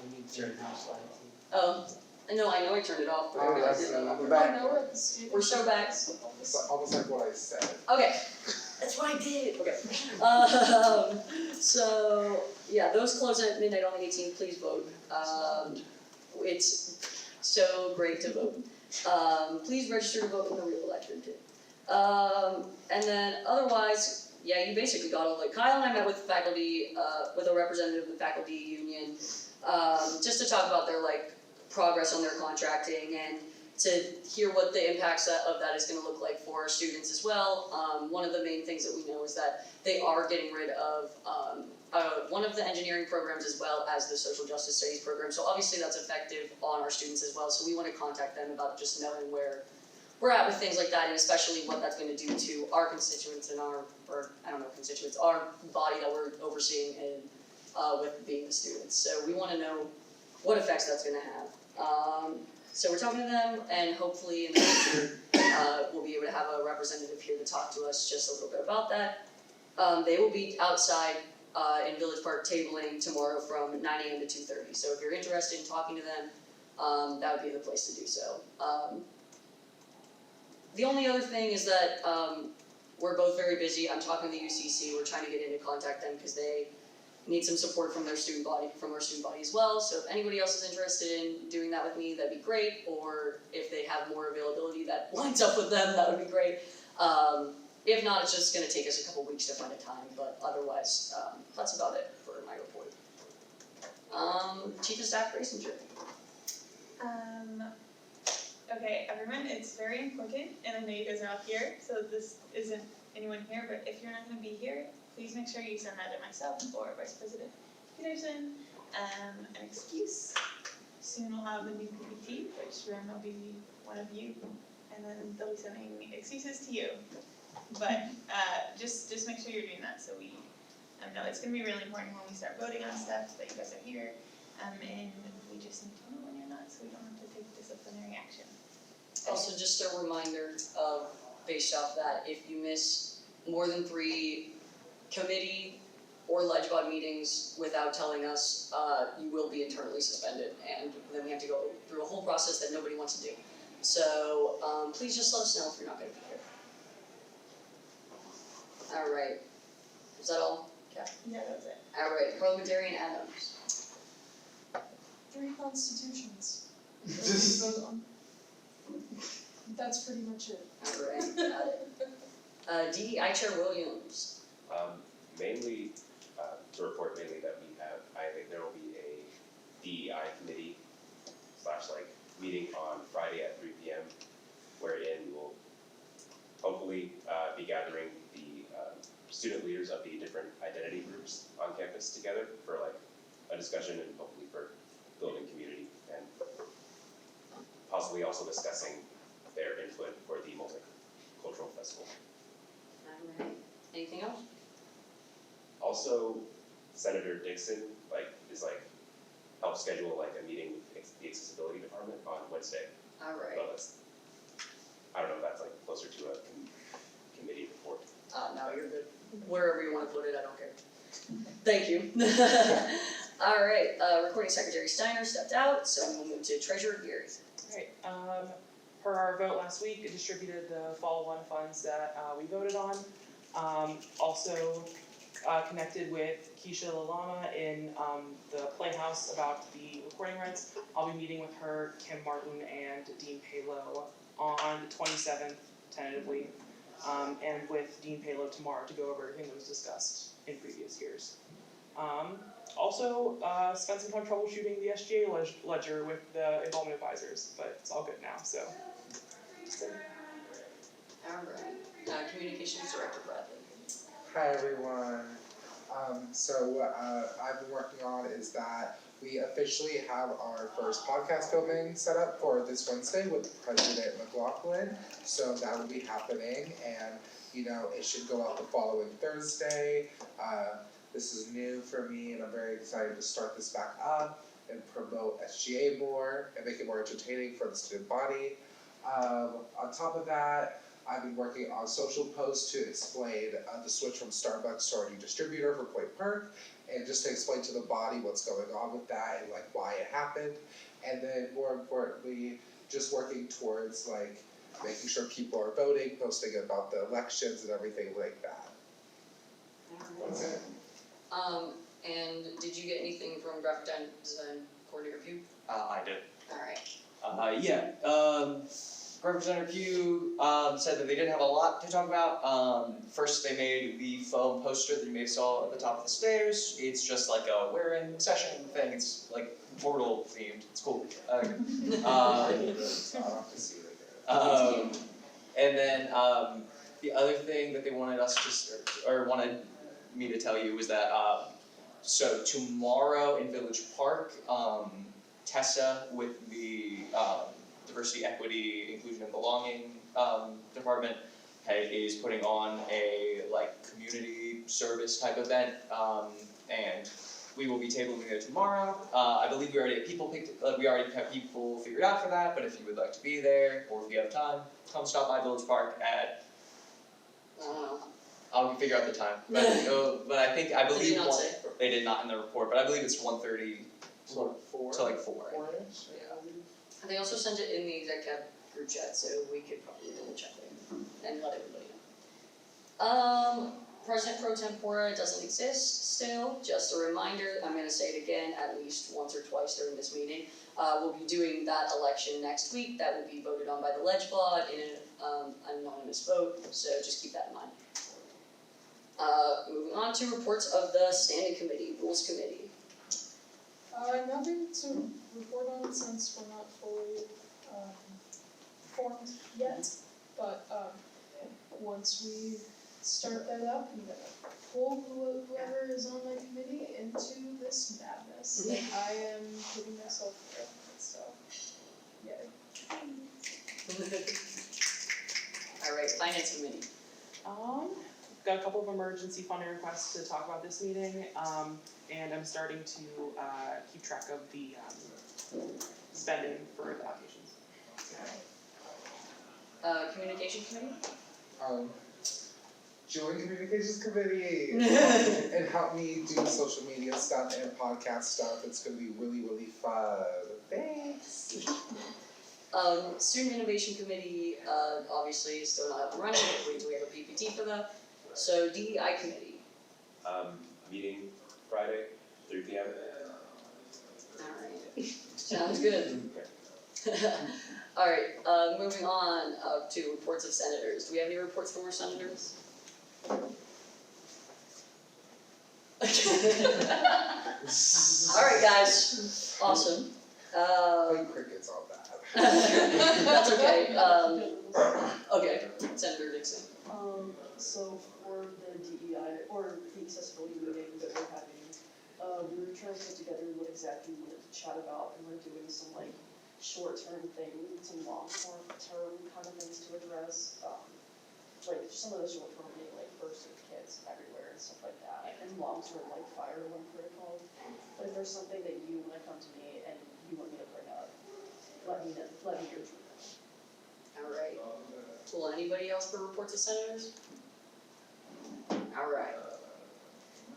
We need to turn house lights. Oh, no, I know I turned it off, but Oh, I that's didn't. we're I back. know where the student. We're so back. It's almost like what I said. Okay, that's what I did. Okay. So yeah, those close at midnight on the 18th. Please vote. It's so great to vote. Please register to vote in the real election too. And then otherwise, yeah, you basically got all. Like Kyle and I met with faculty, with a representative of the faculty union, just to talk about their progress on their contracting and to hear what the impacts of that is going to look like for our students as well. One of the main things that we know is that they are getting rid of one of the engineering programs as well as the social justice studies program. So obviously that's effective on our students as well. So we want to contact them about just knowing where we're at with things like that, and especially what that's going to do to our constituents and our body that we're overseeing and with being the students. So we want to know what effects that's going to have. So we're talking to them, and hopefully in the future, we'll be able to have a representative here to talk to us just a little bit about that. They will be outside in Village Park tabling tomorrow from 9 a.m. to 2:30. So if you're interested in talking to them, that would be the place to do so. The only other thing is that we're both very busy. I'm talking to the UCC. We're trying to get into contact them because they need some support from their student body, from our student body as well. So if anybody else is interested in doing that with me, that'd be great. Or if they have more availability that lines up with them, that would be great. If not, it's just gonna take us a couple weeks to find a time, but otherwise, that's about it for my report. Chief of Staff Grayson. Okay, everyone, it's very important, and I know you guys are all here, so this isn't anyone here, but if you're not gonna be here, please make sure you send that to myself or Vice President Peterson, an excuse. Soon we'll have a new PPT, which Ren will be one of you, and then they'll be sending excuses to you. But just make sure you're doing that, so we know it's gonna be really important when we start voting on stuff that you guys are here, and we just need to know when you're not, so we don't have to take disciplinary action. Also, just a reminder based off that, if you miss more than 3 committee or LegBud meetings without telling us, you will be internally suspended, and then we have to go through a whole process that nobody wants to do. So please just let us know if you're not gonna be here. Alright, is that all? Yeah, that was it. Alright, parliamentarian Adams. 3 constitutions. That's pretty much it. Alright, got it. DEI Chair Williams. Mainly, to report mainly that I think there will be a DEI committee / meeting on Friday at 3 p.m. wherein we will hopefully be gathering the student leaders of the different identity groups on campus together for a discussion and hopefully for building community and possibly also discussing their input for the multicultural festival. Alright, anything else? Also, Senator Dixon helped schedule a meeting with the accessibility department on Wednesday. Alright. But I don't know if that's closer to a committee report. No, you're good. Wherever you wanna put it, I don't care. Thank you. Alright, recording secretary Steiner stepped out, so we'll move to treasurer Geary. Alright, per our vote last week, it distributed the fall 1 funds that we voted on. Also connected with Keisha Lalama in the Playhouse about the recording rights. I'll be meeting with her, Kim Martin, and Dean Palo on the 27th, tentatively, and with Dean Palo tomorrow to go over everything that was discussed in previous years. Also, spent some time troubleshooting the SGA ledger with the enrollment advisors, but it's all good now, so. Alright, communications director Bradley. Hi everyone. So what I've been working on is that we officially have our first podcast filming set up for this Wednesday with President McLaughlin. So that will be happening, and it should go out the following Thursday. This is new for me, and I'm very excited to start this back up and promote SGA more and make it more entertaining for the student body. On top of that, I've been working on social posts to explain the switch from Starbucks to our new distributor for Point Perk, and just to explain to the body what's going on with that and why it happened. And then more importantly, just working towards making sure people are voting, posting about the elections and everything like that. That's it. And did you get anything from graphic design coordinator Pugh? I did. Alright. Representative Pugh said that they didn't have a lot to talk about. First, they made the foam poster that you may have saw at the top of the stairs. It's just a we're in session thing. It's portal themed. It's cool. And then the other thing that they wanted us or wanted me to tell you was that so tomorrow in Village Park, Tessa with the Diversity, Equity, Inclusion, and Belonging department is putting on a community service type event, and we will be tabling it tomorrow. I believe we already have people figured out for that, but if you would like to be there, or if you have time, come stop by Village Park at, I don't know. I'll figure out the time, but I Did believe they not say? they did not in the report, but I believe it's 1:30 So 4? to like 4. 4-ish? They also sent it in the exec cab group chat, so we could probably double check it and let everybody know. President pro tempore doesn't exist still, just a reminder, I'm gonna say it again at least once or twice during this meeting. We'll be doing that election next week, that will be voted on by the ledge blot in an anonymous vote, so just keep that in mind. Moving on to reports of the standing committee, rules committee. Nothing to report on since we're not fully formed yet, but once we start that up, I'm gonna pull whoever is on my committee into this madness that I am putting myself through, so, yay. Alright, finance committee. Got a couple of emergency funding requests to talk about this meeting, and I'm starting to keep track of the spending for the applications. Communication committee? Join communications committee and help me do social media stuff and podcast stuff. It's gonna be really, really fun. Thanks. Student innovation committee, obviously is still not up and running, we have a PPT for that. So DEI committee. Meeting Friday, 3 p.m. Alright, sounds good. Alright, moving on to reports of senators. Do we have any reports from our senators? Alright guys, awesome. Play cricket's all bad. That's okay, okay, Senator Dixon. So for the DEI, or the accessibility meeting that we're having, we were trying to put together what exactly we wanted to chat about, and we're doing some like short-term things, some long-term kind of things to address, like some of the short-term being like first aid kits everywhere and stuff like that, and long-term like fire alarm protocol. But if there's something that you wanna come to me and you want me to bring up, let me know, let me hear from you. Alright, will anybody else for reports of senators? Alright.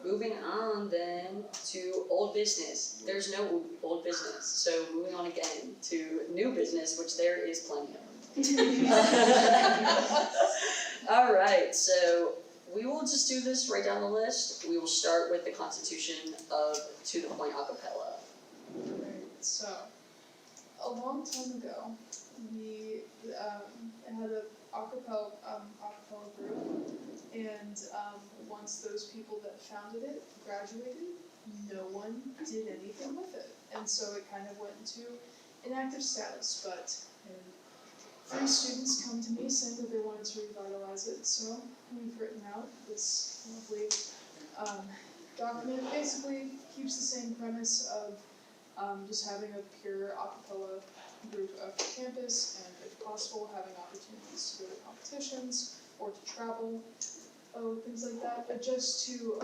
Moving on then to old business. There's no old business, so moving on again to new business, which there is plenty of. Alright, so we will just do this right down the list. We will start with the constitution of To The Point Acapella. Right, so, a long time ago, we had a acapella group, and once those people that founded it graduated, no one did anything with it. And so it kind of went into inactive status, but 3 students come to me saying that they wanted to revitalize it, so we've written out this lovely document. Basically keeps the same premise of just having a pure acapella group of campus, and if possible, having opportunities to go to competitions or to travel, things like that, but just to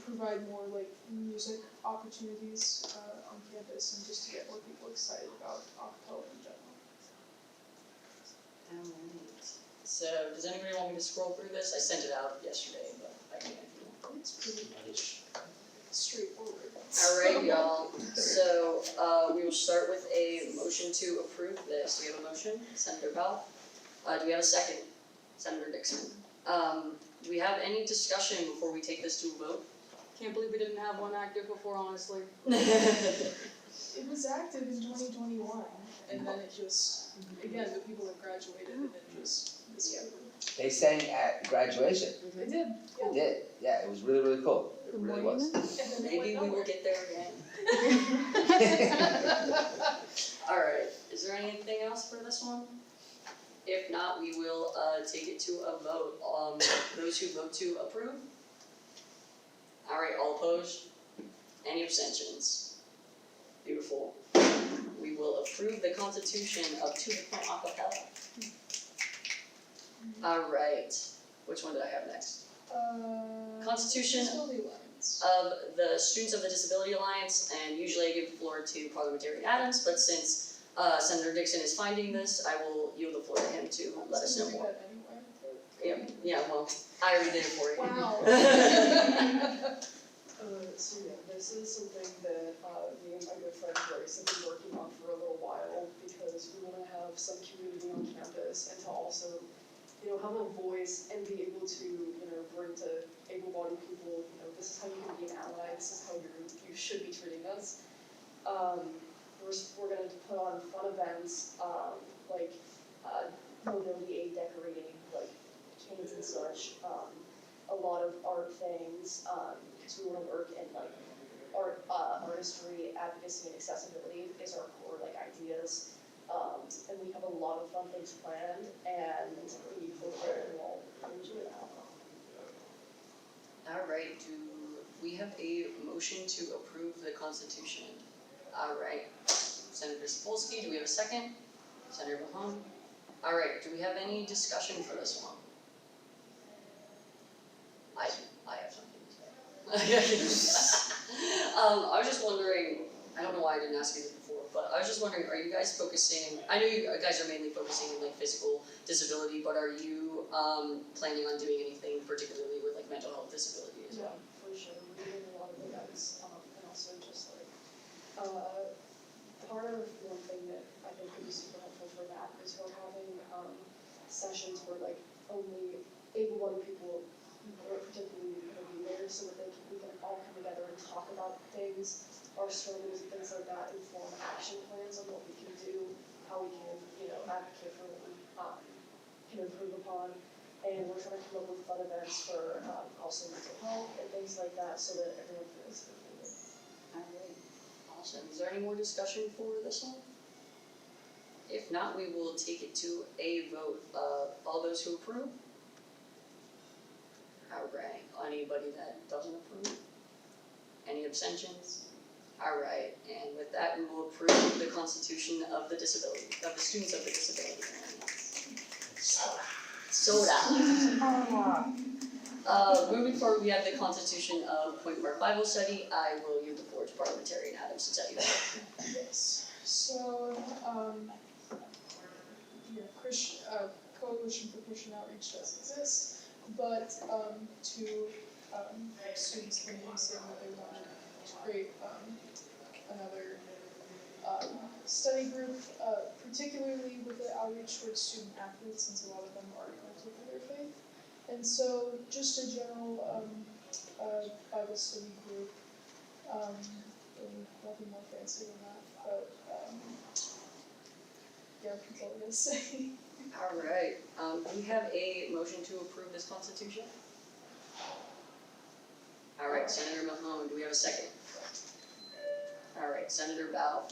provide more like music opportunities on campus and just to get more people excited about acapella in general. Alright, so does anybody want me to scroll through this? I sent it out yesterday, but I can't. It's pretty much straightforward. Alright, y'all, so we will start with a motion to approve this. Do we have a motion? Senator Bell? Do we have a second? Senator Dixon? Do we have any discussion before we take this to a vote? Can't believe we didn't have one active before, honestly. It was active in 2021, and then it just, again, the people that graduated and then just disappeared. They sang at graduation. They did, They did. Yeah, it was really, really cool. It really was. And then they Maybe went we will nowhere. get there again. Alright, is there anything else for this one? If not, we will take it to a vote. Those who vote to approve? Alright, all opposed? Any abstentions? Beautiful. We will approve the constitution of To The Point Acapella. Alright, which one did I have next? Constitution. Disability lines. of the Students of the Disability Alliance, and usually I give the floor to Parliamentarian Adams, but since Senator Dixon is finding this, I will yield the floor to him to let us know more. Yeah, well, I already did it for you. Wow. So yeah, this is something that me and my good friend Grace have been working on for a little while because we want to have some community on campus and to also, have a voice and be able to, bring to able-bodied people, this is how you can be an ally, this is how you should be treating us. We're going to put on fun events like mobility aid decorating, like canes and such. A lot of art things, because we want to work in like art, artistry, advocacy, and accessibility is our core like ideas. And we have a lot of fun things planned, and we hope that you all enjoy that. Alright, do we have a motion to approve the Constitution? Alright, Senator Sapolsky, do we have a second? Senator Mahone? Alright, do we have any discussion for this one? I have something to say. I was just wondering, I don't know why I didn't ask you this before, but I was just wondering, are you guys focusing, I know you guys are mainly focusing on like physical disability, but are you planning on doing anything particularly with like mental health disability as well? Yeah, for sure. We're doing a lot of events, and also just like, part of one thing that I think could be super helpful for that is we're having sessions where like only able-bodied people are particularly going to be there so that we can all come together and talk about things, our struggles and things like that, and form action plans on what we can do, how we can, advocate for what we can improve upon. And we're trying to come up with fun events for also mental health and things like that so that everyone feels included. Alright, awesome. Is there any more discussion for this one? If not, we will take it to a vote. All those who approve? Alright, anybody that doesn't approve? Any abstentions? Alright, and with that, we will approve the Constitution of the Students of the Disability Alliance. Soda. Moving forward, we have the Constitution of Point Park Bible Study. I will yield the floor to Parliamentarian Adams to tell you that. Yes, so, Coalition for Christian Outreach does exist, but two students came in saying that they wanted to create another study group, particularly with the outreach towards student athletes, since a lot of them are connected to their faith. And so, just a general Bible study group, nothing more fancy than that, but yeah, that's all I'm gonna say. Alright, we have a motion to approve this Constitution? Alright, Senator Mahone, do we have a second? Alright, Senator Bow,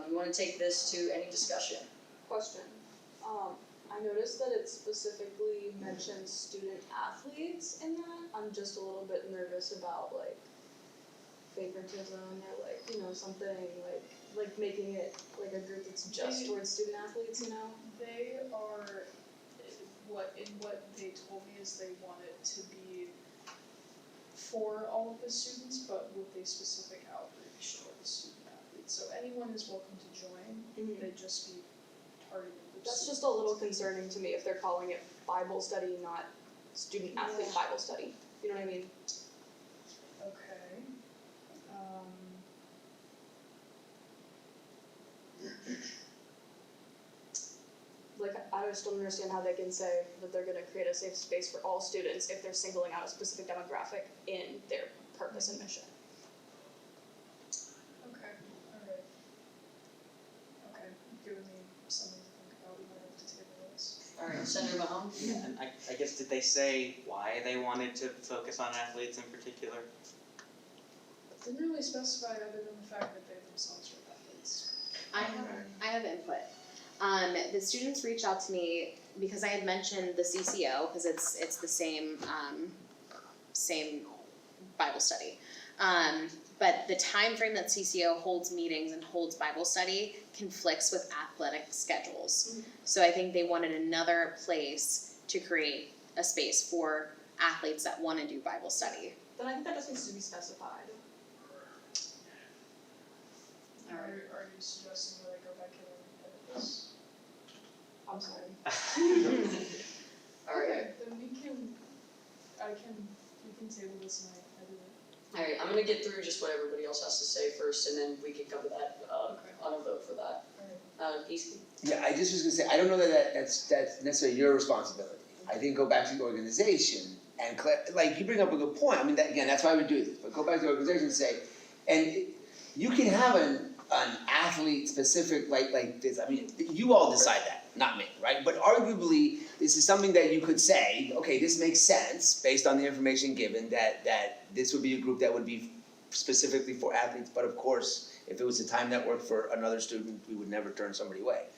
you wanna take this to any discussion? Question, I noticed that it specifically mentions student athletes in that. I'm just a little bit nervous about like favoritism or like, something like making it like a group that's just towards student athletes, They are, what they told me is they want it to be for all of the students, but with a specific outreach towards student athletes. So anyone is welcome to join, they'd just be targeted with That's just a little concerning to me if they're calling it Bible study, not student athlete Bible study. You know what I mean? Okay. Like, I just don't understand how they can say that they're gonna create a safe space for all students if they're singling out a specific demographic in their purpose and mission. Okay, alright. Okay, you've given me something to think about, we might have to table this. Alright, Senator Mahone? Yeah, and I guess, did they say why they wanted to focus on athletes in particular? Didn't really specify other than the fact that they themselves were athletes. I have input. The students reached out to me because I had mentioned the CCO, because it's the same Bible study. But the time frame that CCO holds meetings and holds Bible study conflicts with athletic schedules. So I think they wanted another place to create a space for athletes that want to do Bible study. then I think that just needs to be specified. Alright. Are you suggesting that I go back in and edit this? I'm sorry. Alright, Okay, then we can table this and I edit it. alright, I'm gonna get through just what everybody else has to say first, and then we can cover that, on a vote for that. Peasky? Yeah, I just was gonna say, I don't know that's necessarily your responsibility. I think go back to the organization and like, you bring up a good point, I mean, again, that's why we do this, but go back to the organization and say, you can have an athlete specific like this, I mean, you all decide that, not me, right? But arguably, this is something that you could say, okay, this makes sense based on the information given that this would be a group that would be specifically for athletes, but of course, if it was a time network for another student, we would never turn somebody away.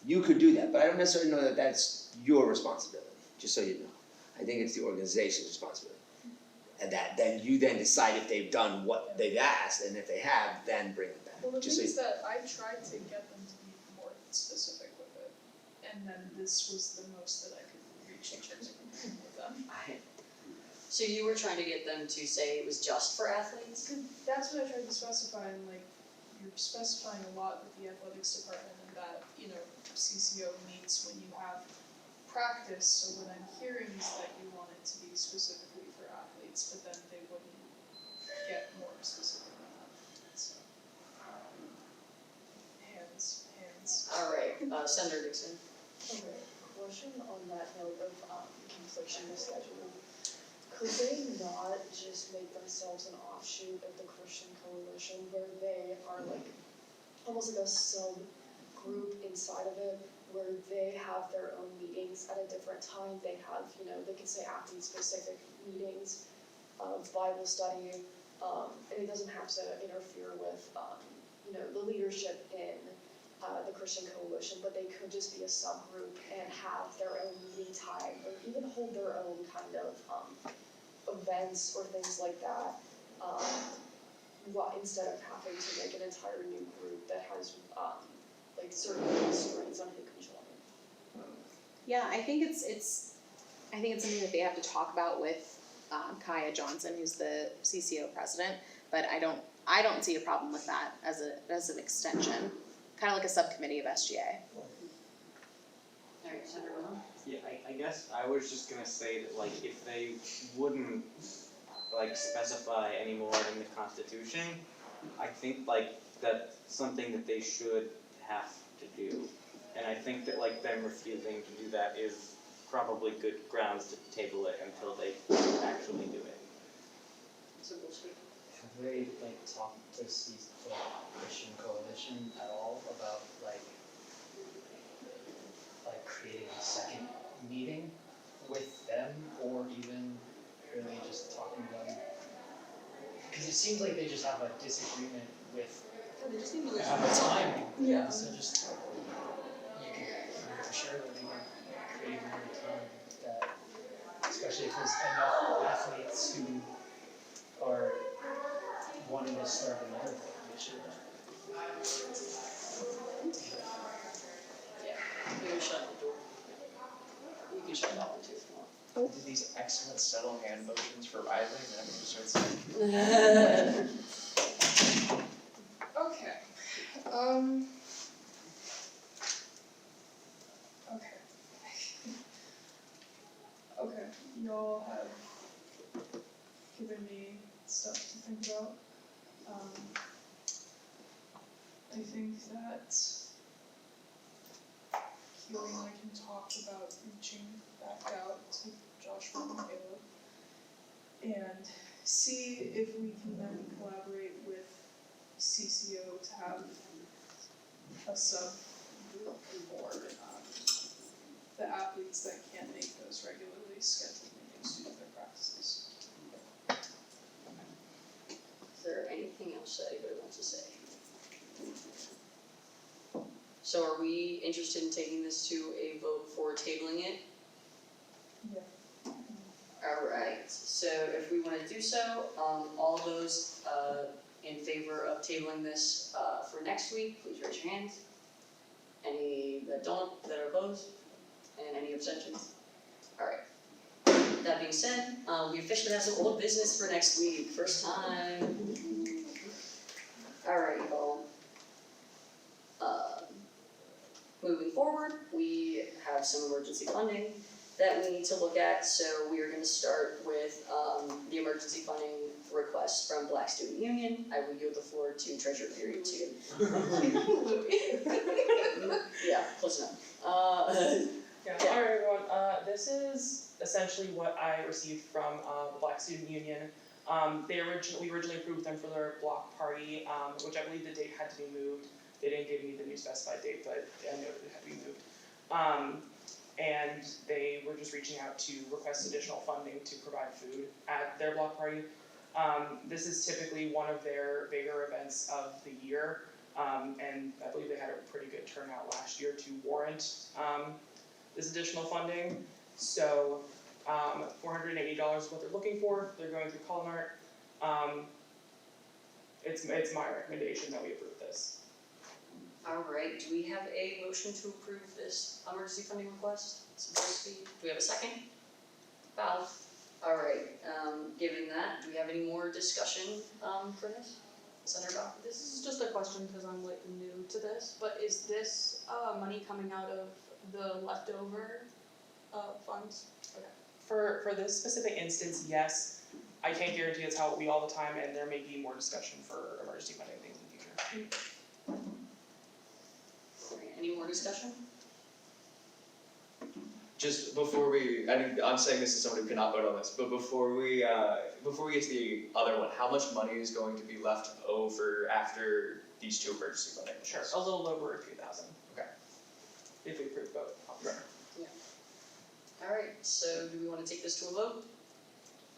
You could do that, but I don't necessarily know that that's your responsibility, just so you know. I think it's the organization's responsibility. And then you decide if they've done what they've asked, and if they have, then bring it back. Well, the Just thing so is that I tried to get them to be more specific with it, and then this was the most that I could reach in terms of communicating with them. So you were trying to get them to say it was just for athletes? That's what I tried to specify, and like, you're specifying a lot with the athletics department, and that, CCO meets when you have practice, so what I'm hearing is that you want it to be specifically for athletes, but then they wouldn't get more specific than that, so. Hands. Alright, Senator Dixon. Okay, question on that note of confliction of schedule. Could they not just make themselves an offshoot of the Christian Coalition where they are like almost like a subgroup inside of it, where they have their own meetings at a different time? They have, they could say athlete specific meetings of Bible study, and it doesn't have to interfere with the leadership in the Christian Coalition, but they could just be a subgroup and have their own meeting time, or even hold their own kind of events or things like that, instead of having to make an entire new group that has like certain constraints on who can join. Yeah, I think it's something that they have to talk about with Kaya Johnson, who's the CCO president, but I don't see a problem with that as an extension, kind of like a subcommittee of SGA. Alright, Senator Wilhelm? Yeah, I guess I was just gonna say that like if they wouldn't like specify any more in the Constitution, I think like that's something that they should have to do. And I think that like them refusing to do that is probably good grounds to table it until they actually do it. Have they talked to the Christian Coalition at all about like creating a second meeting with them, or even really just talking to them? Because it seems like they just have a disagreement with They just need to the timing. Yeah. So just you can for sure that they can create more time that, especially if there's enough athletes who are wanting to start a marathon, they should. You can shut the door. You can shut that one too if you want. Did these excellent subtle hand motions for Riley, and then we start saying. Okay, okay, y'all have given me stuff to think about. I think that Keely and I can talk about reaching back out to Joshua and Caleb and see if we can then collaborate with CCO to have a sub-group for the athletes that can't make those regularly scheduled meetings due to their practices. Is there anything else that anybody wants to say? So are we interested in taking this to a vote for tabling it? Yeah. Alright, so if we wanna do so, all those in favor of tabling this for next week, please raise your hands. Any that don't, that are opposed, and any abstentions? Alright. that being said, we officially have some old business for next week, first time. Alright, y'all. Moving forward, we have some emergency funding that we need to look at, so we are gonna start with, the emergency funding request from Black Student Union. I will yield the floor to Treasurer Period 2. Yeah, close enough. Yeah, Yeah. alright everyone, this is essentially what I received from the Black Student Union. We originally approved them for their block party, which I believe the date had to be moved. They didn't give me the new specified date, but I noted it had to be moved. And they were just reaching out to request additional funding to provide food at their block party. This is typically one of their bigger events of the year, and I believe they had a pretty good turnout last year to warrant this additional funding. So $480 is what they're looking for. They're going through Culinart. It's my recommendation that we approve this. Alright, do we have a motion to approve this emergency funding request? Do we have a second? Val? Alright, given that, do we have any more discussion for this? Senator Val? This is just a question because I'm like new to this, but is this money coming out of the leftover funds? Okay. For this specific instance, yes. I can't guarantee it's how it will be all the time, and there may be more discussion for emergency funding things in the future. Alright, any more discussion? Just before I'm saying this as someone who cannot vote on this, but before we get to the other one, how much money is going to be left over after these two emergency funding? Sure, a little over a few thousand. Okay. If we approve both. Right. Alright, so do we wanna take this to a vote?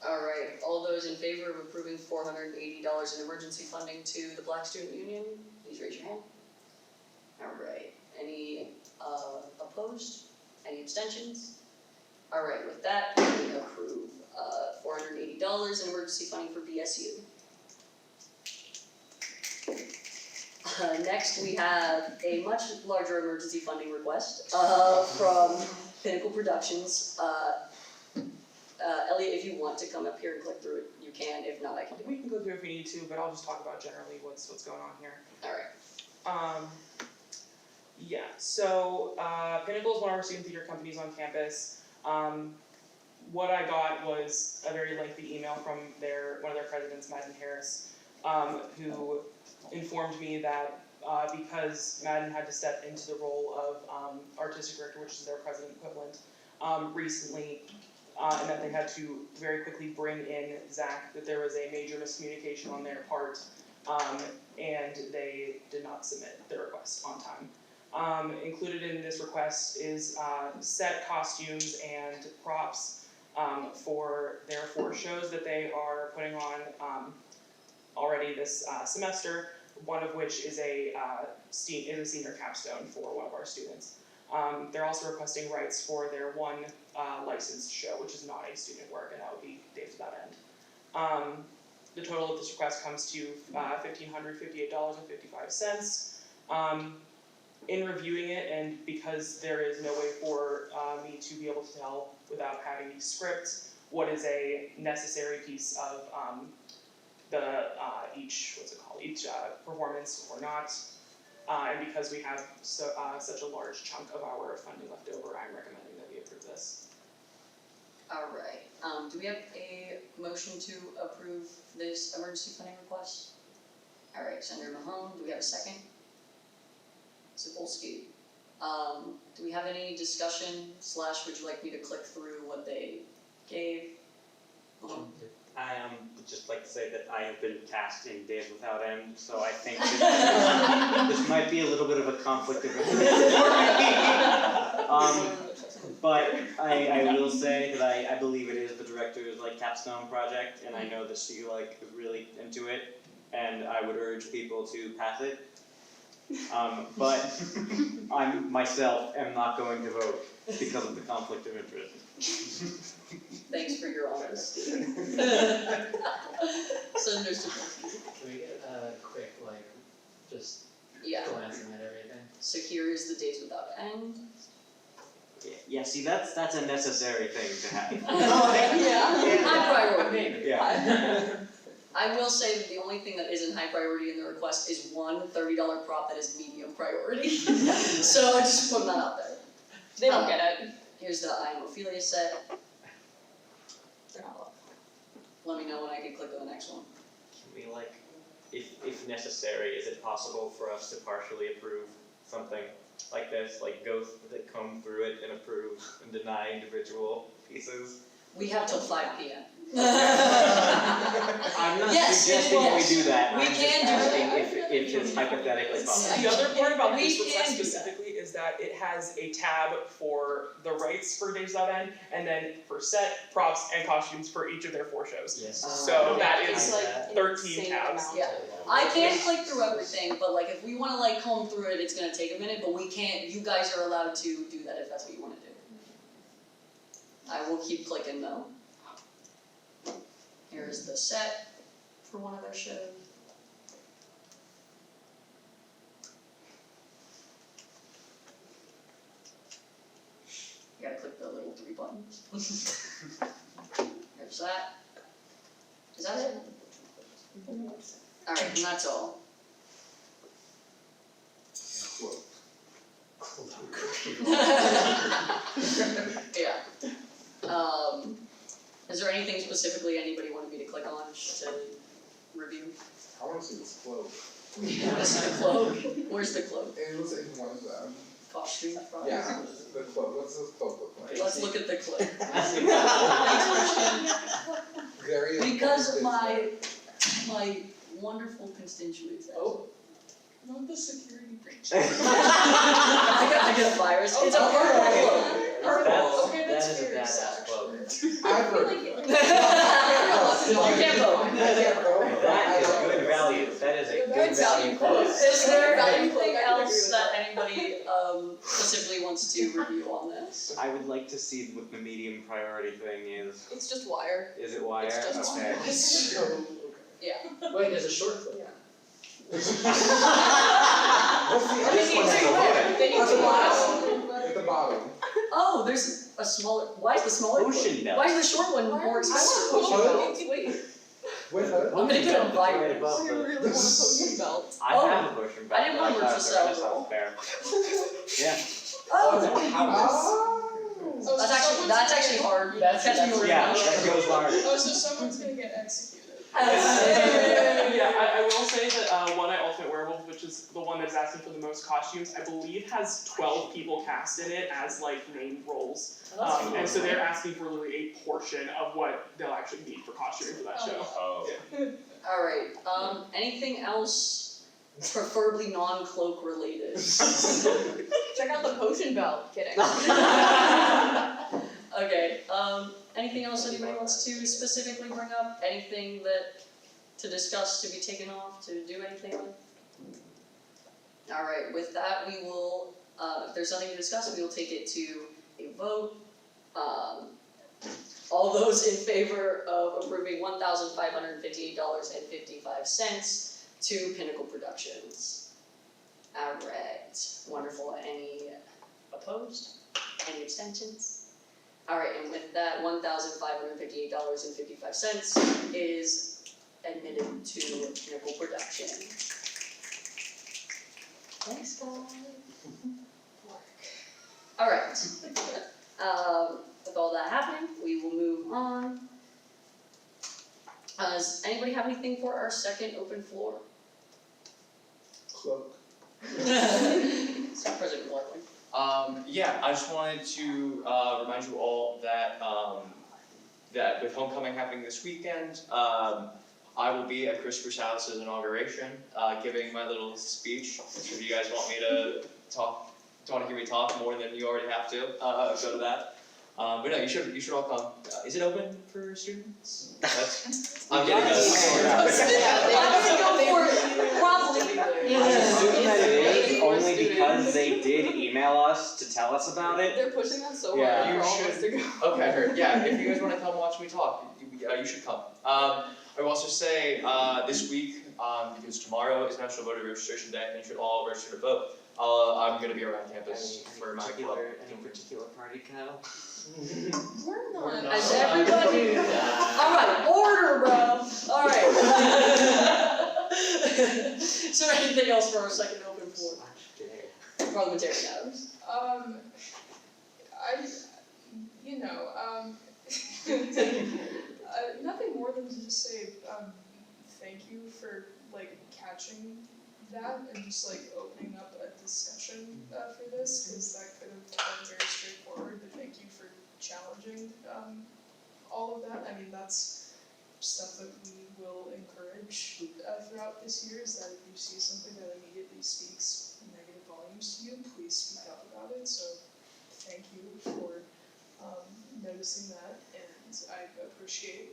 Alright, all those in favor of approving $480 in emergency funding to the Black Student Union, please raise your hand. Alright, any opposed? Any abstentions? Alright, with that, we approve $480 in emergency funding for BSU. Next, we have a much larger emergency funding request from Pinnacle Productions. Elliot, if you want to come up here and click through it, you can. If not, I can do it. We can go through if we need to, but I'll just talk about generally what's going on here. Alright. Yeah, so Pinnacle is one of our student theater companies on campus. What I got was a very lengthy email from one of their presidents, Madden Harris, who informed me that because Madden had to step into the role of artistic director, which is their president equivalent, recently, and that they had to very quickly bring in Zach, that there was a major miscommunication on their part, and they did not submit the request on time. Included in this request is set costumes and props for their 4 shows that they are putting on already this semester, one of which is a senior capstone for one of our students. They're also requesting rights for their one licensed show, which is not a student work, and that would be Days Without End. The total of this request comes to $1,558.55. In reviewing it, and because there is no way for me to be able to tell without having the script what is a necessary piece of each performance or not, and because we have such a large chunk of our funding left over, I'm recommending that we approve this. Alright, do we have a motion to approve this emergency funding request? Alright, Senator Mahone, do we have a second? Sapolsky. Do we have any discussion / would you like me to click through what they gave? I would just like to say that I have been cast in Days Without End, so I think this might be a little bit of a conflict of interest for me. But I will say that I believe it is the director's capstone project, and I know that she is really into it, and I would urge people to pass it. But I myself am not going to vote because of the conflict of interest. Thanks for your honesty. Senator Sapolsky. Can we get a quick, just Yeah. glancing at everything? So here is the Days Without End. Yeah, see, that's a necessary thing to have. High priority. Yeah. I will say that the only thing that isn't high priority in the request is one $30 prop that is medium priority. So I just put that out there. They don't get it. Here's the I Am Ophelia set. They're not allowed. Let me know when I can click on the next one. Can we like, if necessary, is it possible for us to partially approve something like this? Like comb through it and approve and deny individual pieces? We have till 5 p.m. I'm not Yes, suggesting yes. we do that, We I'm just can do asking that. if it's hypothetically possible. The other part about We this can request do that. specifically is that it has a tab for the rights for Days Without End, and then for set, props, and costumes for each of their 4 shows. Yes. So that It's is like 13 insane tabs. amount. Yeah. I can click through everything, but like if we wanna like comb through it, it's gonna take a minute, but we can't, you guys are allowed to do that if that's what you wanna do. I will keep clicking though. Here's the set for one of their shows. You gotta click the little 3 buttons. There's that. Is that it? Alright, and that's all. Yeah. Is there anything specifically anybody wanted me to click on to review? I wanna see this cloak. What's the cloak? Where's the cloak? It was in one of them. Costume, probably? Yeah, the cloak, what's this cloak look like? Let's look at the cloak. Very Because of important my wonderful constituents. Oh. Not the security breach. I get a virus. It's a purple cloak. That's, Okay, that that's is a very badass quote. I've heard. You can't vote. That is good value, that is a good value quote. Is there Value anything cloak, I can agree else with that anybody specifically wants to review on this? I would like to see what the medium priority thing is. It's just wire. Is it wire? It's just Okay. wire. Yeah. Wait, there's a short clip. What's the They need to At the bottom. Oh, there's a smaller, why is the smaller one? Ocean belt. Why is the short one more expensive? Wait, With a. I'm gonna get a Ocean belt, it's right virus. above I the- really want a potion belt. I have a potion belt, I didn't but want to thought work for the Renaissance sale, fair. Yeah. Oh, Oh, that's actually hard. That's- Catch me that's- when Yeah, you're that goes hard. Oh, so someone's gonna get executed. Yeah, I will say that One Eye Ultimate Werewolf, which is the one that's asking for the most costumes, I believe has 12 people cast in it as like main roles. And so they're asking for literally a portion of what they'll actually need for costuming for that show. Oh. Alright, anything else preferably non-cloak related? Check out the potion belt. Kidding. Okay, anything else anybody wants to specifically bring up? Anything that, to discuss, to be taken off, to do anything with? Alright, with that, we will, if there's nothing to discuss, we will take it to a vote. All those in favor of approving $1,558.55 to Pinnacle Productions? Alright, wonderful. Any opposed? Any abstentions? Alright, and with that, $1,558.55 is admitted to Pinnacle Production. Thanks, guys. Alright. With all that happening, we will move on. Does anybody have anything for our second open floor? Cloak. President Larkin. Yeah, I just wanted to remind you all that that with homecoming happening this weekend, I will be at Chris House's inauguration, giving my little speech. If you guys want me to talk, don't want to hear me talk more than you already have to, go to that. But no, you should all come. Is it open for students? I'm getting I'm gonna go for it, probably. I assume that it is only because they did email us to tell us about it. They're pushing that so Yeah, hard you for all of us to go. Okay, heard. Yeah, if you guys want to come watch me talk, you should come. I will also say this week, because tomorrow is National Voter Registration Day, and you should all register to vote. I'm going to be around campus for my club. Any particular party, Kyle? We're not. As everybody, alright, order, bro. Alright. Is there anything else for our second open floor? Parliamentary matters. Nothing more than to just say, thank you for, like, catching that and just, like, opening up a discussion, for this, cause that could have been very straightforward, but thank you for challenging, all of that. I mean, that's stuff that we will encourage, throughout this year, is that if you see something that immediately speaks negative volumes to you, please speak up about it, so thank you for, noticing that, and I appreciate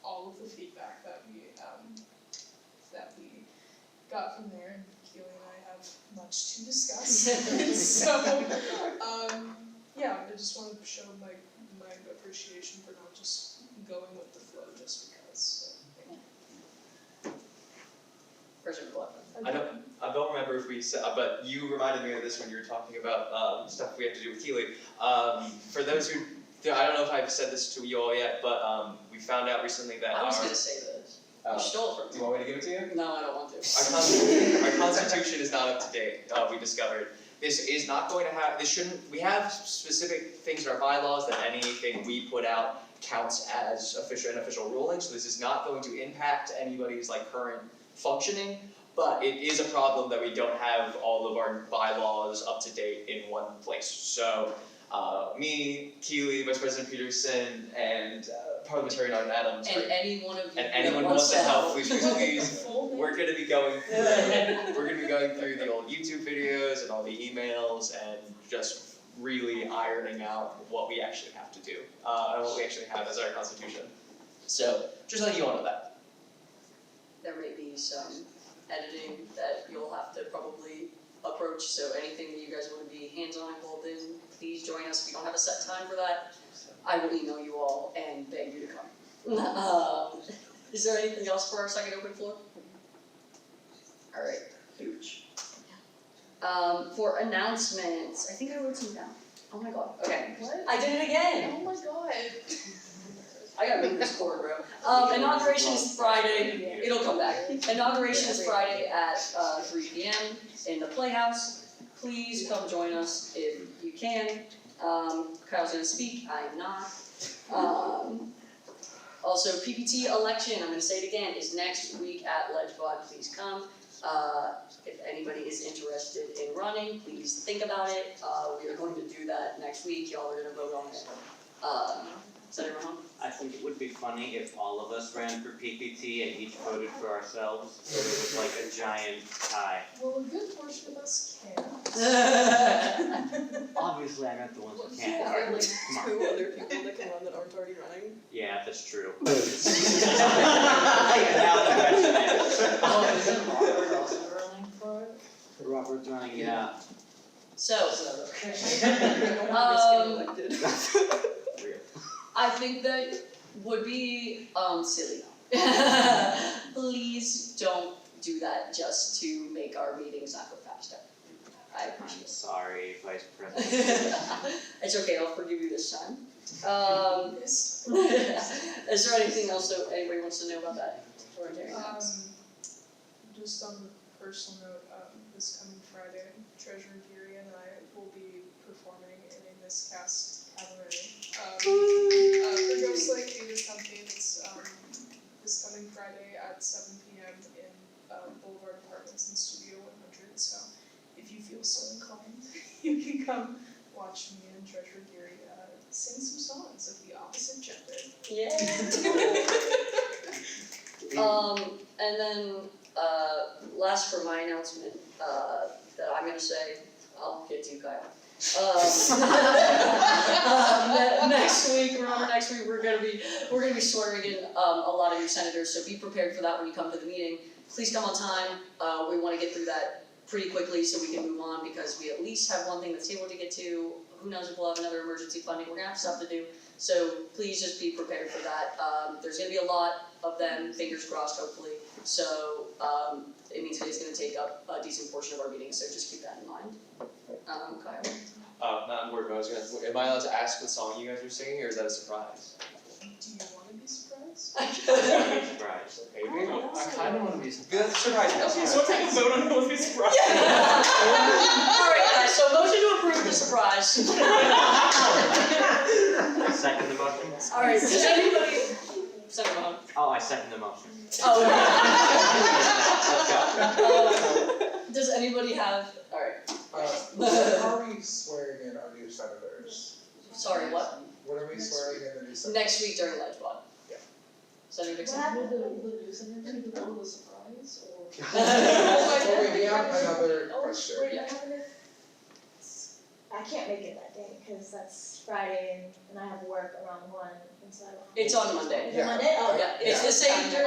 all of the feedback that we got from there, and Keely and I have much to discuss. So, yeah, I just want to show my appreciation for not just going with the flow just because, so, thank you. President Blackman. I don't remember if we said, but you reminded me of this when you were talking about stuff we have to do with Keely. For those who, I don't know if I've said this to you all yet, but we found out recently that I was gonna say this. You stole it from me. Do you want me to give it to you? No, I don't want to. Our constitution is not up to date, we discovered. This is not going to have, we have specific things in our bylaws that anything we put out counts as an official ruling, so this is not going to impact anybody's like current functioning, but it is a problem that we don't have all of our bylaws up to date in one place. So, me, Keely, Vice President Peterson, and Parliamentarian Arden Adams. And any one of you. And anyone who wants to help, please. We're gonna be going through the old YouTube videos and all the emails and just really ironing out what we actually have to do, and what we actually have as our constitution. So, just letting you all know that. There may be some editing that you'll have to probably approach, so anything that you guys want to be hands-on involved in, please join us. If we don't have a set time for that, I will email you all and beg you to come. Is there anything else for our second open floor? Alright, huge. For announcements, I think I wrote some down. Oh my god, okay. What? I did it again! Oh my god. I gotta make this cord, bro. Inauguration is Friday, it'll come back. Inauguration is Friday at 3 p.m. in the Playhouse. Please come join us if you can. Kyle's gonna speak, I am not. Also, PPT election, I'm gonna say it again, is next week at LegBot, please come. If anybody is interested in running, please think about it. We are going to do that next week, y'all are gonna vote on it. Is that everyone? I think it would be funny if all of us ran for PPT and each voted for ourselves, so it was like a giant tie. Well, a good portion of us can't. Obviously, I meant the ones that Are can't. there like Come on. 2 other people that can run that aren't already running? Yeah, that's true. Now that you mention it. Oh, isn't Robert also running for it? Robert's running, yeah. So, I think that would be silly. Please don't do that just to make our meetings not go faster. I appreciate it. Sorry, Vice President. It's okay, I'll forgive you this time. Is there anything else that anybody wants to know about that? Just on a personal note, this coming Friday, Treasurer Geary and I will be performing in a miscast cabaret. For Ghost Lake Theater Company, it's this coming Friday at 7 p.m. in Boulevard Apartments in Studio 100. So if you feel so inclined, you can come watch me and Treasurer Geary sing some songs of the opposite gender. Yeah. And then last for my announcement that I'm gonna say, I'll get to you, Kyle. Next week we're gonna be swearing in a lot of your senators, so be prepared for that when you come to the meeting. Please come on time. We want to get through that pretty quickly so we can move on, because we at least have one thing that's tabled to get to. Who knows if we'll have another emergency funding, we're gonna have stuff to do, so please just be prepared for that. There's gonna be a lot of them, fingers crossed hopefully, so it means it's gonna take up a decent portion of our meetings, so just keep that in mind. Kyle? Not worried, but I was gonna, am I allowed to ask what song you guys are singing, or is that a surprise? Do you wanna be surprised? Surprise. Maybe? I kinda wanna be surprised. That's surprising, that's Okay, so we'll take a vote on who will be surprised. Alright guys, so motion to approve the surprise. I second the motion. Alright, does anybody, second motion. Oh, I second the motion. Oh, Let's go. does anybody have, alright, How are we swearing in our new senators? sorry, what? When are we swearing in the new senators? Next week during Ledge Pod. Yeah. Senator Dixon? Will the new senator be the surprise or? Well, wait, we have another question. Wait, I can't make it that day, cause that's Friday and I have work around 1, and so I don't have. It's on Monday. Is it Monday? Oh. Yeah, it's the same time and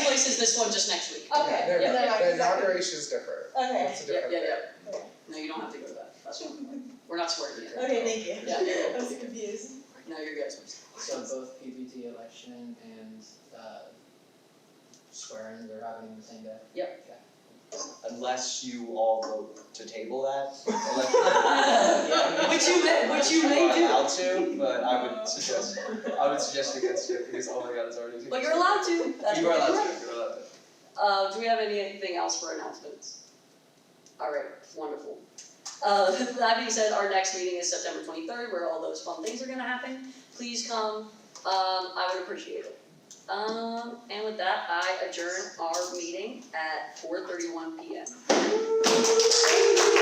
place as this one, just next week. Okay, Yeah, never mind, the 'cause I- inauguration is different. Okay. That's a Yeah, different yeah, thing. yeah. No, you don't have to go to that, that's fine. We're not swearing yet. Okay, thank you. Yeah, you're I was confused. No, you're good. So both PPT election and swearing, they're happening the same day? Yep. Unless you all vote to table that. Which you may do. Allowed to, but I would suggest against it, because oh my god, it's already too. But you're allowed to, that's You are allowed correct. to, you're allowed to. Do we have anything else for announcements? Alright, wonderful. That being said, our next meeting is September 23rd, where all those fun things are gonna happen. Please come, I would appreciate it. And with that, I adjourn our meeting at 4:31 p.m.